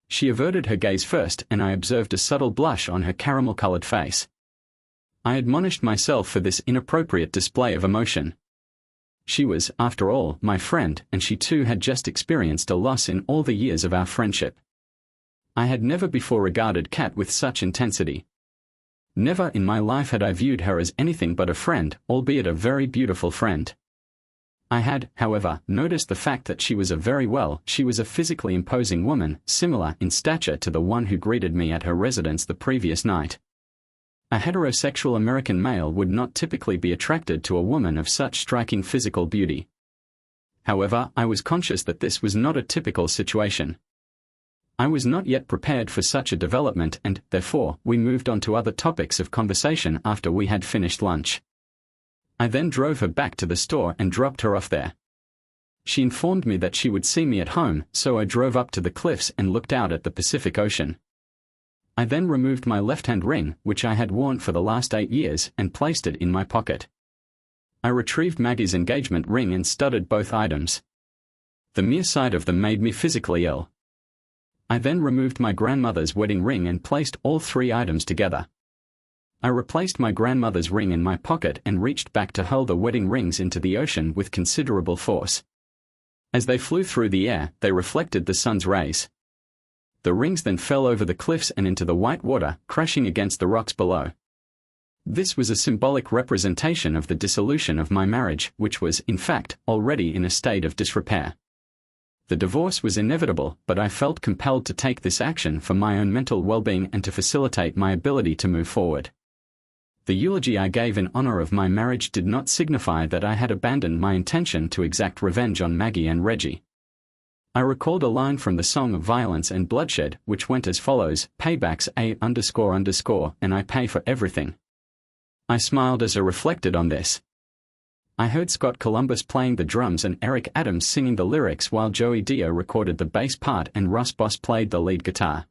She averted her gaze first, and I observed a subtle blush on her caramel-colored face. I admonished myself for this inappropriate display of emotion. She was, after all, my friend, and she too had just experienced a loss in all the years of our friendship. I had never before regarded Kat with such intensity. Never in my life had I viewed her as anything but a friend, albeit a very beautiful friend. I had, however, noticed the fact that she was a physically imposing woman, similar in stature to the one who greeted me at her residence the previous night. A heterosexual American male would not typically be attracted to a woman of such striking physical beauty. However, I was conscious that this was not a typical situation. I was not yet prepared for such a development and, therefore, we moved on to other topics of conversation after we had finished lunch. I then drove her back to the store and dropped her off there. She informed me that she would see me at home, so I drove up to the cliffs and looked out at the Pacific Ocean. I then removed my left-hand ring, which I had worn for the last 8 years, and placed it in my pocket. I retrieved Maggie's engagement ring and studied both items. The mere sight of them made me physically ill. I then removed my grandmother's wedding ring and placed all three items together. I replaced my grandmother's ring in my pocket and reached back to hurl the wedding rings into the ocean with considerable force. As they flew through the air, they reflected the sun's rays. The rings then fell over the cliffs and into the white water, crashing against the rocks below. This was a symbolic representation of the dissolution of my marriage, which was, in fact, already in a state of disrepair. The divorce was inevitable, but I felt compelled to take this action for my own mental well-being and to facilitate my ability to move forward. The eulogy I gave in honor of my marriage did not signify that I had abandoned my intention to exact revenge on Maggie and Reggie. I recalled a line from the Song of Violence and Bloodshed, which went as follows: "Paybacks and I pay for everything." I smiled as I reflected on this. I heard Scott Columbus playing the drums and Eric Adams singing the lyrics while Joey Dio recorded the bass part and Russ Boss played the lead guitar.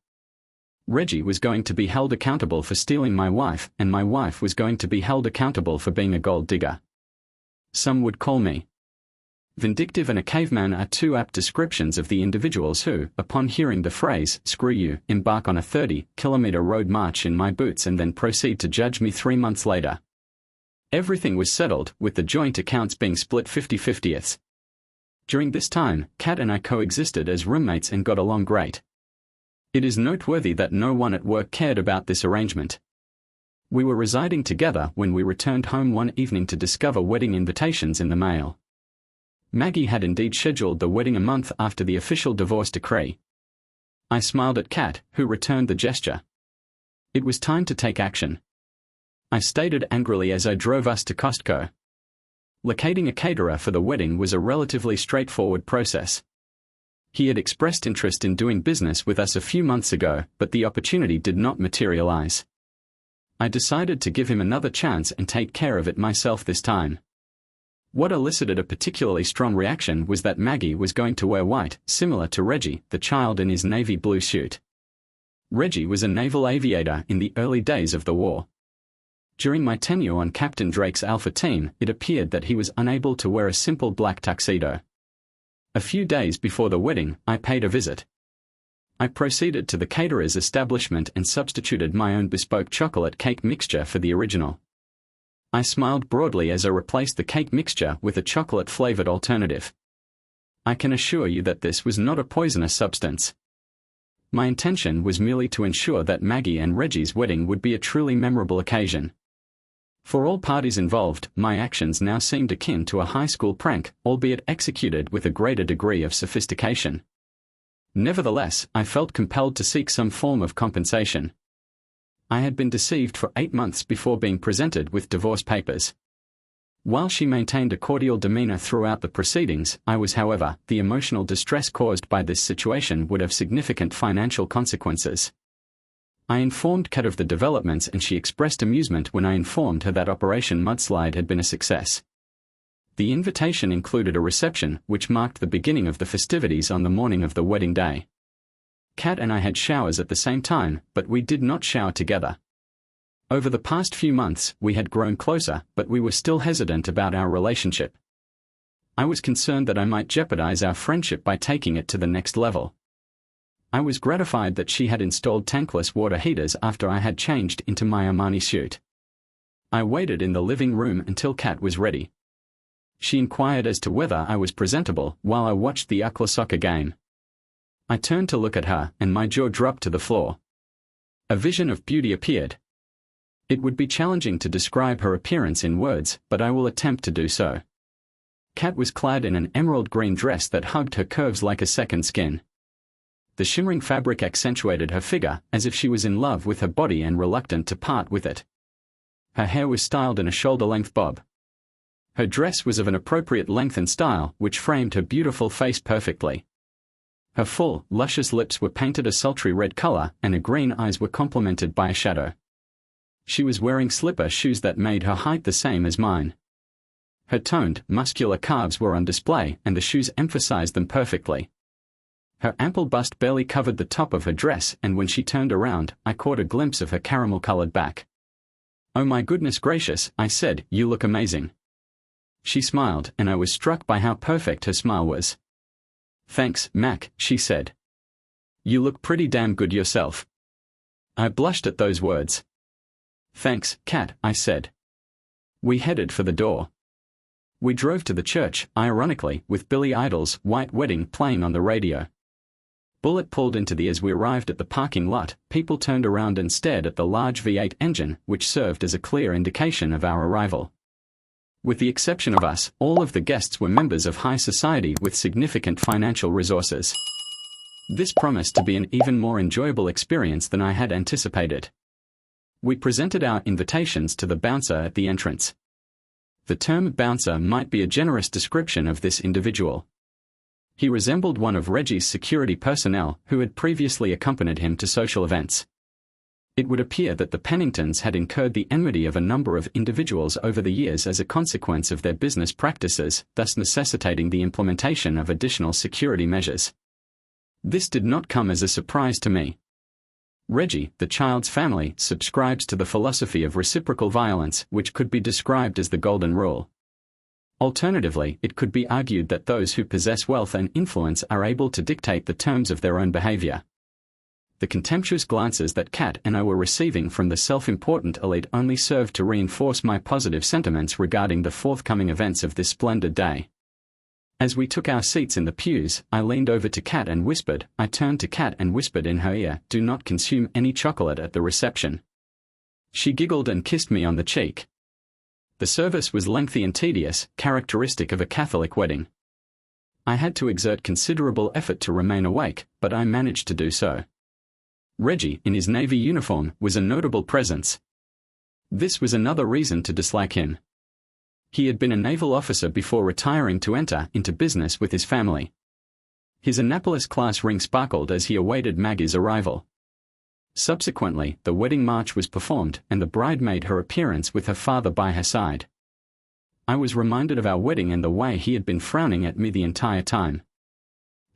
Reggie was going to be held accountable for stealing my wife, and my wife was going to be held accountable for being a gold digger. Some would call me vindictive and a caveman are two apt descriptions of the individuals who, upon hearing the phrase, "screw you," embark on a 30-kilometer road march in my boots and then proceed to judge me 3 months later. Everything was settled, with the joint accounts being split 50-50ths. During this time, Kat and I coexisted as roommates and got along great. It is noteworthy that no one at work cared about this arrangement. We were residing together when we returned home one evening to discover wedding invitations in the mail. Maggie had indeed scheduled the wedding a month after the official divorce decree. I smiled at Kat, who returned the gesture. It was time to take action. I stated angrily as I drove us to Costco. Locating a caterer for the wedding was a relatively straightforward process. He had expressed interest in doing business with us a few months ago, but the opportunity did not materialize. I decided to give him another chance and take care of it myself this time. What elicited a particularly strong reaction was that Maggie was going to wear white, similar to Reggie, the child in his navy blue suit. Reggie was a naval aviator in the early days of the war. During my tenure on Captain Drake's Alpha team, it appeared that he was unable to wear a simple black tuxedo. A few days before the wedding, I paid a visit. I proceeded to the caterer's establishment and substituted my own bespoke chocolate cake mixture for the original. I smiled broadly as I replaced the cake mixture with a chocolate-flavored alternative. I can assure you that this was not a poisonous substance. My intention was merely to ensure that Maggie and Reggie's wedding would be a truly memorable occasion. For all parties involved, my actions now seemed akin to a high school prank, albeit executed with a greater degree of sophistication. Nevertheless, I felt compelled to seek some form of compensation. I had been deceived for 8 months before being presented with divorce papers. While she maintained a cordial demeanor throughout the proceedings, I was, however, the emotional distress caused by this situation would have significant financial consequences. I informed Kat of the developments and she expressed amusement when I informed her that Operation Mudslide had been a success. The invitation included a reception, which marked the beginning of the festivities on the morning of the wedding day. Kat and I had showers at the same time, but we did not shower together. Over the past few months, we had grown closer, but we were still hesitant about our relationship. I was concerned that I might jeopardize our friendship by taking it to the next level. I was gratified that she had installed tankless water heaters after I had changed into my Armani suit. I waited in the living room until Kat was ready. She inquired as to whether I was presentable while I watched the UCLA soccer game. I turned to look at her, and my jaw dropped to the floor. A vision of beauty appeared. It would be challenging to describe her appearance in words, but I will attempt to do so. Kat was clad in an emerald green dress that hugged her curves like a second skin. The shimmering fabric accentuated her figure, as if she was in love with her body and reluctant to part with it. Her hair was styled in a shoulder-length bob. Her dress was of an appropriate length and style, which framed her beautiful face perfectly. Her full, luscious lips were painted a sultry red color, and her green eyes were complemented by a shadow. She was wearing slipper shoes that made her height the same as mine. Her toned, muscular calves were on display, and the shoes emphasized them perfectly. Her ample bust barely covered the top of her dress, and when she turned around, I caught a glimpse of her caramel-colored back. "Oh my goodness gracious," I said, "you look amazing." She smiled, and I was struck by how perfect her smile was. "Thanks, Mac," she said. You look pretty damn good yourself. I blushed at those words. Thanks, Kat, I said. We headed for the door. We drove to the church, ironically, with Billy Idol's White Wedding playing on the radio. Bullet pulled into the as we arrived at the parking lot, people turned around and stared at the large V8 engine, which served as a clear indication of our arrival. With the exception of us, all of the guests were members of high society with significant financial resources. This promised to be an even more enjoyable experience than I had anticipated. We presented our invitations to the bouncer at the entrance. The term bouncer might be a generous description of this individual. He resembled one of Reggie's security personnel who had previously accompanied him to social events. It would appear that the Penningtons had incurred the enmity of a number of individuals over the years as a consequence of their business practices, thus necessitating the implementation of additional security measures. This did not come as a surprise to me. Reggie, the child's family, subscribes to the philosophy of reciprocal violence, which could be described as the golden rule. Alternatively, it could be argued that those who possess wealth and influence are able to dictate the terms of their own behavior. The contemptuous glances that Kat and I were receiving from the self-important elite only served to reinforce my positive sentiments regarding the forthcoming events of this splendid day. As we took our seats in the pews, I leaned over to Kat and whispered. I turned to Kat and whispered in her ear, "Do not consume any chocolate at the reception." She giggled and kissed me on the cheek. The service was lengthy and tedious, characteristic of a Catholic wedding. I had to exert considerable effort to remain awake, but I managed to do so. Reggie, in his Navy uniform, was a notable presence. This was another reason to dislike him. He had been a naval officer before retiring to enter into business with his family. His Annapolis-class ring sparkled as he awaited Maggie's arrival. Subsequently, the wedding march was performed, and the bride made her appearance with her father by her side. I was reminded of our wedding and the way he had been frowning at me the entire time.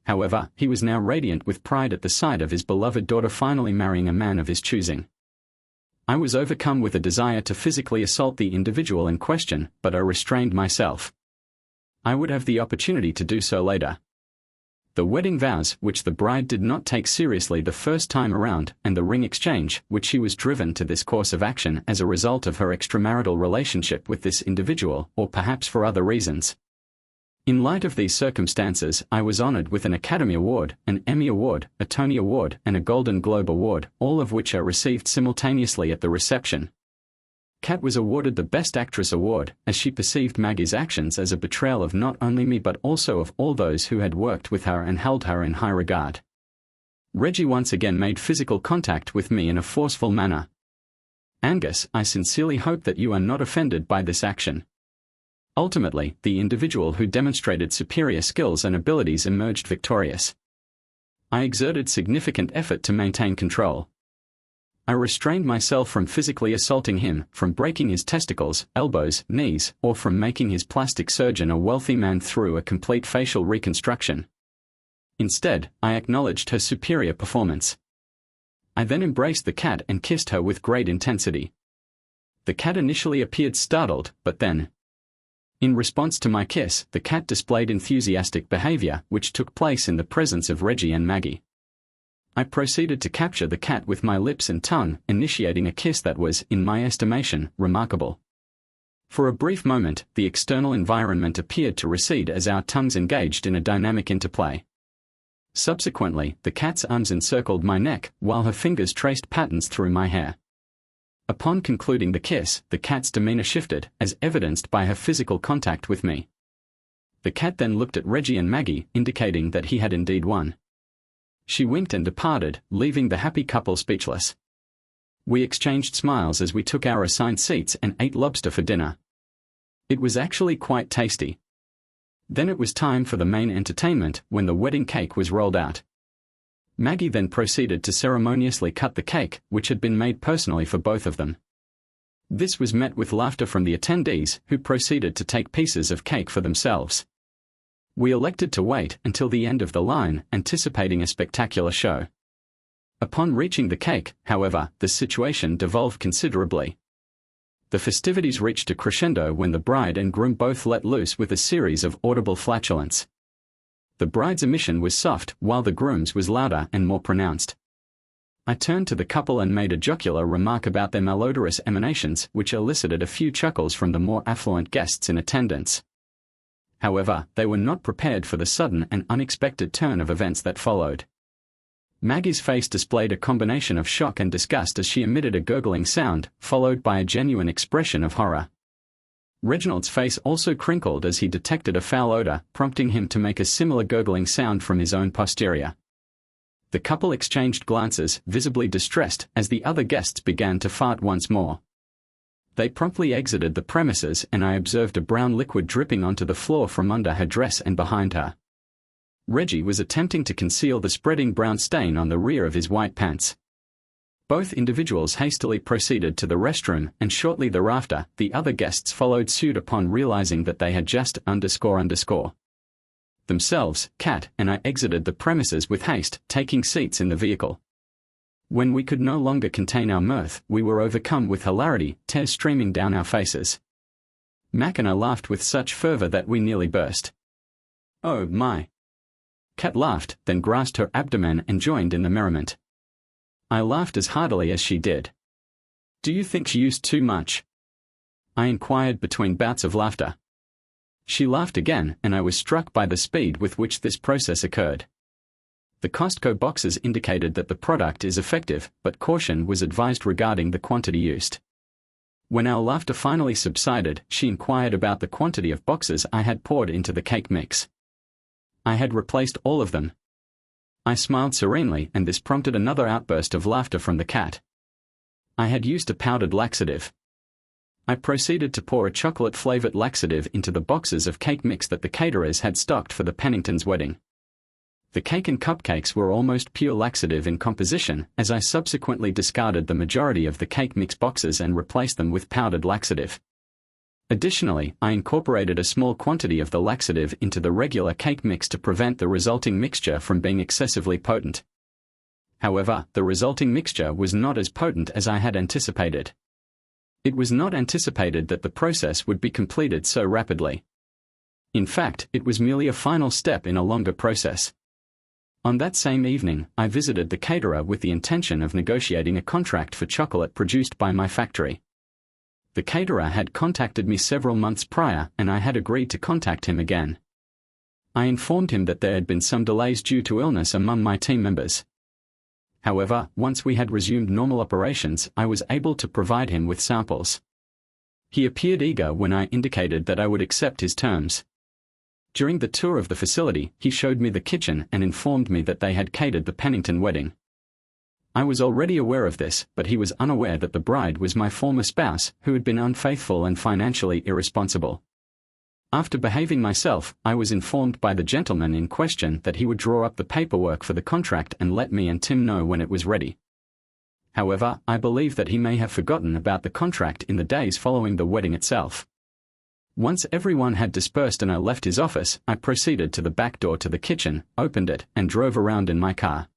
However, he was now radiant with pride at the sight of his beloved daughter finally marrying a man of his choosing. I was overcome with a desire to physically assault the individual in question, but I restrained myself. I would have the opportunity to do so later. The wedding vows, which the bride did not take seriously the first time around, and the ring exchange, which she was driven to this course of action as a result of her extramarital relationship with this individual, or perhaps for other reasons. In light of these circumstances, I was honored with an Academy Award, an Emmy Award, a Tony Award, and a Golden Globe Award, all of which are received simultaneously at the reception. Kat was awarded the Best Actress Award, as she perceived Maggie's actions as a betrayal of not only me but also of all those who had worked with her and held her in high regard. Reggie once again made physical contact with me in a forceful manner. "Angus, I sincerely hope that you are not offended by this action." Ultimately, the individual who demonstrated superior skills and abilities emerged victorious. I exerted significant effort to maintain control. I restrained myself from physically assaulting him, from breaking his testicles, elbows, knees, or from making his plastic surgeon a wealthy man through a complete facial reconstruction. Instead, I acknowledged her superior performance. I then embraced the cat and kissed her with great intensity. The cat initially appeared startled, but then, in response to my kiss, the cat displayed enthusiastic behavior, which took place in the presence of Reggie and Maggie. I proceeded to capture the cat with my lips and tongue, initiating a kiss that was, in my estimation, remarkable. For a brief moment, the external environment appeared to recede as our tongues engaged in a dynamic interplay. Subsequently, the cat's arms encircled my neck, while her fingers traced patterns through my hair. Upon concluding the kiss, the cat's demeanor shifted, as evidenced by her physical contact with me. The cat then looked at Reggie and Maggie, indicating that he had indeed won. She winked and departed, leaving the happy couple speechless. We exchanged smiles as we took our assigned seats and ate lobster for dinner. It was actually quite tasty. Then it was time for the main entertainment, when the wedding cake was rolled out. Maggie then proceeded to ceremoniously cut the cake, which had been made personally for both of them. This was met with laughter from the attendees, who proceeded to take pieces of cake for themselves. We elected to wait until the end of the line, anticipating a spectacular show. Upon reaching the cake, however, the situation devolved considerably. The festivities reached a crescendo when the bride and groom both let loose with a series of audible flatulence. The bride's emission was soft, while the groom's was louder and more pronounced. I turned to the couple and made a jocular remark about their malodorous emanations, which elicited a few chuckles from the more affluent guests in attendance. However, they were not prepared for the sudden and unexpected turn of events that followed. Maggie's face displayed a combination of shock and disgust as she emitted a gurgling sound, followed by a genuine expression of horror. Reginald's face also crinkled as he detected a foul odor, prompting him to make a similar gurgling sound from his own posterior. The couple exchanged glances, visibly distressed, as the other guests began to fart once more. They promptly exited the premises, and I observed a brown liquid dripping onto the floor from under her dress and behind her. Reggie was attempting to conceal the spreading brown stain on the rear of his white pants. Both individuals hastily proceeded to the restroom, and shortly thereafter, the other guests followed suit upon realizing that they had just themselves, Kat and I exited the premises with haste, taking seats in the vehicle. When we could no longer contain our mirth, we were overcome with hilarity, tears streaming down our faces. Mac and I laughed with such fervor that we nearly burst. "Oh my!" Kat laughed, then grasped her abdomen and joined in the merriment. I laughed as heartily as she did. "Do you think she used too much?" I inquired between bouts of laughter. She laughed again, and I was struck by the speed with which this process occurred. The Costco boxes indicated that the product is effective, but caution was advised regarding the quantity used. When our laughter finally subsided, she inquired about the quantity of boxes I had poured into the cake mix. I had replaced all of them. I smiled serenely, and this prompted another outburst of laughter from the cat. I had used a powdered laxative. I proceeded to pour a chocolate-flavored laxative into the boxes of cake mix that the caterers had stocked for the Penningtons' wedding. The cake and cupcakes were almost pure laxative in composition, as I subsequently discarded the majority of the cake mix boxes and replaced them with powdered laxative. Additionally, I incorporated a small quantity of the laxative into the regular cake mix to prevent the resulting mixture from being excessively potent. However, the resulting mixture was not as potent as I had anticipated. It was not anticipated that the process would be completed so rapidly. In fact, it was merely a final step in a longer process. On that same evening, I visited the caterer with the intention of negotiating a contract for chocolate produced by my factory. The caterer had contacted me several months prior, and I had agreed to contact him again. I informed him that there had been some delays due to illness among my team members. However, once we had resumed normal operations, I was able to provide him with samples. He appeared eager when I indicated that I would accept his terms. During the tour of the facility, he showed me the kitchen and informed me that they had catered the Pennington wedding. I was already aware of this, but he was unaware that the bride was my former spouse, who had been unfaithful and financially irresponsible. After behaving myself, I was informed by the gentleman in question that he would draw up the paperwork for the contract and let me and Tim know when it was ready. However, I believe that he may have forgotten about the contract in the days following the wedding itself. Once everyone had dispersed and I left his office, I proceeded to the back door to the kitchen, opened it, and drove around in my car.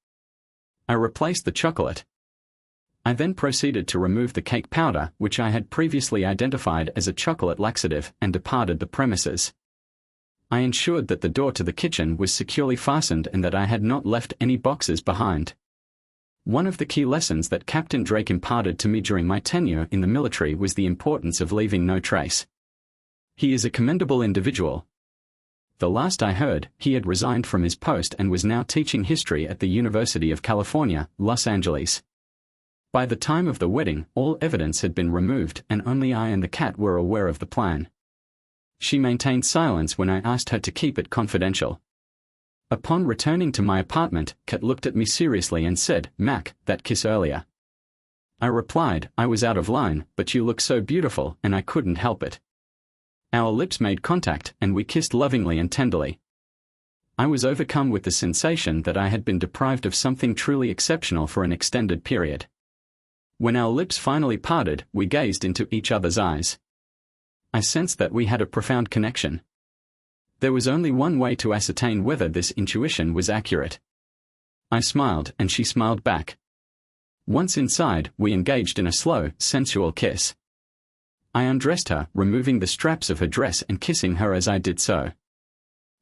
I replaced the chocolate. I then proceeded to remove the cake powder, which I had previously identified as a chocolate laxative, and departed the premises. I ensured that the door to the kitchen was securely fastened and that I had not left any boxes behind. One of the key lessons that Captain Drake imparted to me during my tenure in the military was the importance of leaving no trace. He is a commendable individual. The last I heard, he had resigned from his post and was now teaching history at the University of California, Los Angeles. By the time of the wedding, all evidence had been removed and only I and the cat were aware of the plan. She maintained silence when I asked her to keep it confidential. Upon returning to my apartment, Kat looked at me seriously and said, "Mac, that kiss earlier." I replied, "I was out of line, but you look so beautiful, and I couldn't help it." Our lips made contact, and we kissed lovingly and tenderly. I was overcome with the sensation that I had been deprived of something truly exceptional for an extended period. When our lips finally parted, we gazed into each other's eyes. I sensed that we had a profound connection. There was only one way to ascertain whether this intuition was accurate. I smiled, and she smiled back. Once inside, we engaged in a slow, sensual kiss. I undressed her, removing the straps of her dress and kissing her as I did so.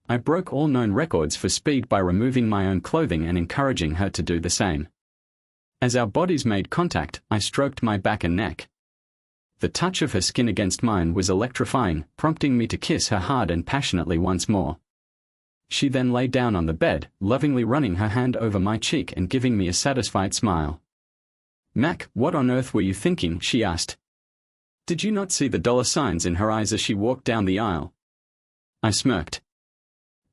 I broke all known records for speed by removing my own clothing and encouraging her to do the same. As our bodies made contact, I stroked my back and neck. The touch of her skin against mine was electrifying, prompting me to kiss her hard and passionately once more. She then lay down on the bed, lovingly running her hand over my cheek and giving me a satisfied smile. "Mac, what on earth were you thinking?" she asked. "Did you not see the dollar signs in her eyes as she walked down the aisle?" I smirked.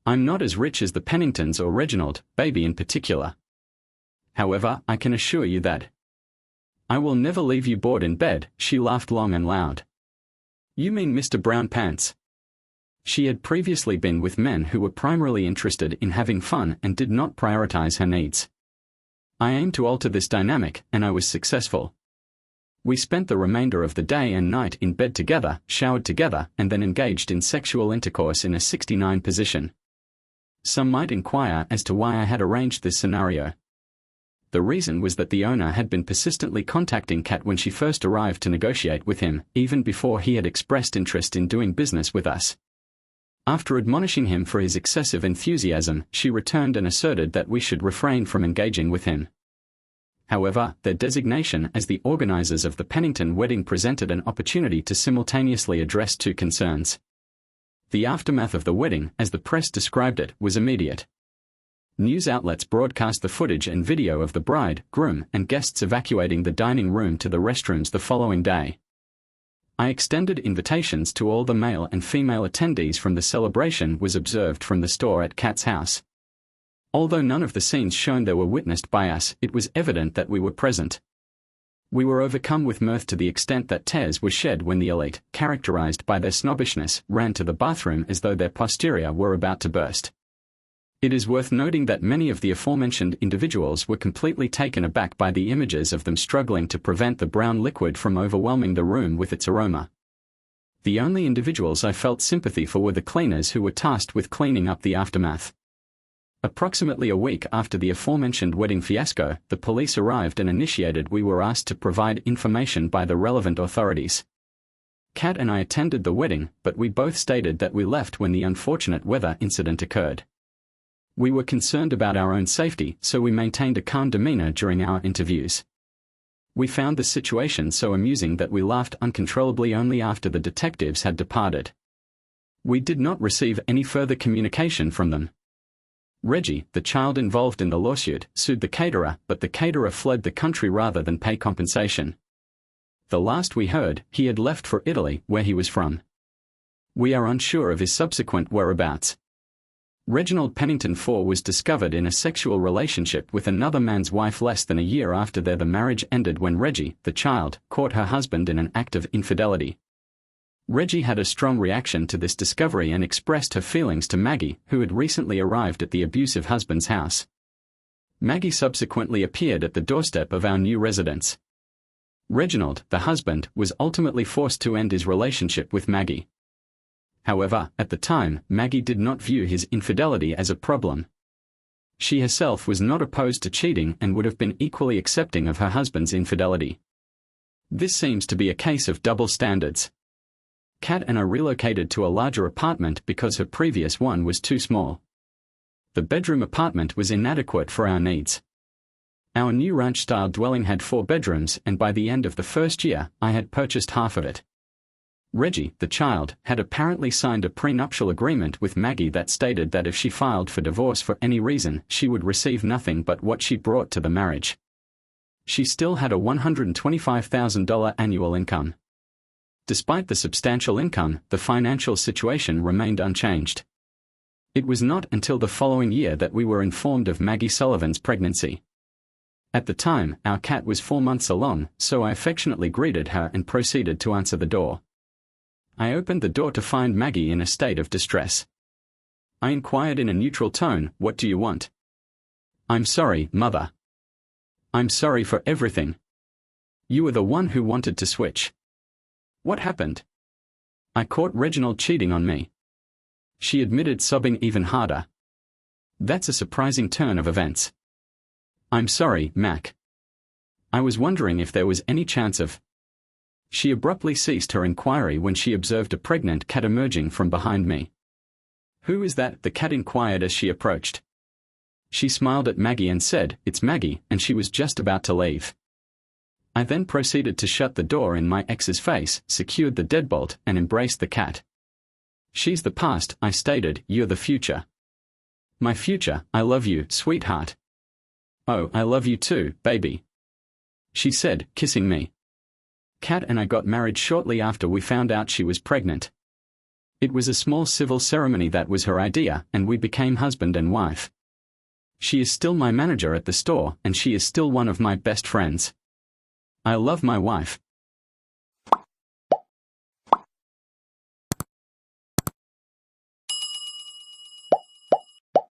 "I'm not as rich as the Penningtons or Reginald, baby in particular. However, I can assure you that I will never leave you bored in bed." She laughed long and loud. "You mean Mr. Brown Pants?" She had previously been with men who were primarily interested in having fun and did not prioritize her needs. I aimed to alter this dynamic, and I was successful. We spent the remainder of the day and night in bed together, showered together, and then engaged in sexual intercourse in a 69 position. Some might inquire as to why I had arranged this scenario. The reason was that the owner had been persistently contacting Kat when she first arrived to negotiate with him, even before he had expressed interest in doing business with us. After admonishing him for his excessive enthusiasm, she returned and asserted that we should refrain from engaging with him. However, their designation as the organizers of the Pennington wedding presented an opportunity to simultaneously address two concerns. The aftermath of the wedding, as the press described it, was immediate. News outlets broadcast the footage and video of the bride, groom, and guests evacuating the dining room to the restrooms the following day. I extended invitations to all the male and female attendees from the celebration was observed from the store at Kat's house. Although none of the scenes shown there were witnessed by us, it was evident that we were present. We were overcome with mirth to the extent that tears were shed when the elite, characterized by their snobbishness, ran to the bathroom as though their posterior were about to burst. It is worth noting that many of the aforementioned individuals were completely taken aback by the images of them struggling to prevent the brown liquid from overwhelming the room with its aroma. The only individuals I felt sympathy for were the cleaners who were tasked with cleaning up the aftermath. Approximately a week after the aforementioned wedding fiasco, the police arrived and initiated. We were asked to provide information by the relevant authorities. Kat and I attended the wedding, but we both stated that we left when the unfortunate weather incident occurred. We were concerned about our own safety, so we maintained a calm demeanor during our interviews. We found the situation so amusing that we laughed uncontrollably only after the detectives had departed. We did not receive any further communication from them. Reggie, the child involved in the lawsuit, sued the caterer, but the caterer fled the country rather than pay compensation. The last we heard, he had left for Italy, where he was from. We are unsure of his subsequent whereabouts. Reginald Pennington IV was discovered in a sexual relationship with another man's wife less than a year after the marriage ended when Reggie, the child, caught her husband in an act of infidelity. Reggie had a strong reaction to this discovery and expressed her feelings to Maggie, who had recently arrived at the abusive husband's house. Maggie subsequently appeared at the doorstep of our new residence. Reginald, the husband, was ultimately forced to end his relationship with Maggie. However, at the time, Maggie did not view his infidelity as a problem. She herself was not opposed to cheating and would have been equally accepting of her husband's infidelity. This seems to be a case of double standards. Kat and I relocated to a larger apartment because her previous one was too small. The bedroom apartment was inadequate for our needs. Our new ranch-style dwelling had 4 bedrooms, and by the end of the first year, I had purchased half of it. Reggie, the child, had apparently signed a prenuptial agreement with Maggie that stated that if she filed for divorce for any reason, she would receive nothing but what she brought to the marriage. She still had a $125,000 annual income. Despite the substantial income, the financial situation remained unchanged. It was not until the following year that we were informed of Maggie Sullivan's pregnancy. At the time, our cat was 4 months along, so I affectionately greeted her and proceeded to answer the door. I opened the door to find Maggie in a state of distress. I inquired in a neutral tone, "What do you want?" "I'm sorry, Mother. I'm sorry for everything. You were the one who wanted to switch." "What happened?" "I caught Reginald cheating on me." She admitted, sobbing even harder. "That's a surprising turn of events." "I'm sorry, Mac. I was wondering if there was any chance of..." She abruptly ceased her inquiry when she observed a pregnant cat emerging from behind me. "Who is that?" the cat inquired as she approached. She smiled at Maggie and said, "It's Maggie," and she was just about to leave. I then proceeded to shut the door in my ex's face, secured the deadbolt, and embraced the cat. "She's the past," I stated, "you're the future." "My future, I love you, sweetheart." "Oh, I love you too, baby," she said, kissing me. Kat and I got married shortly after we found out she was pregnant. It was a small civil ceremony that was her idea, and we became husband and wife. She is still my manager at the store, and she is still one of my best friends. I love my wife,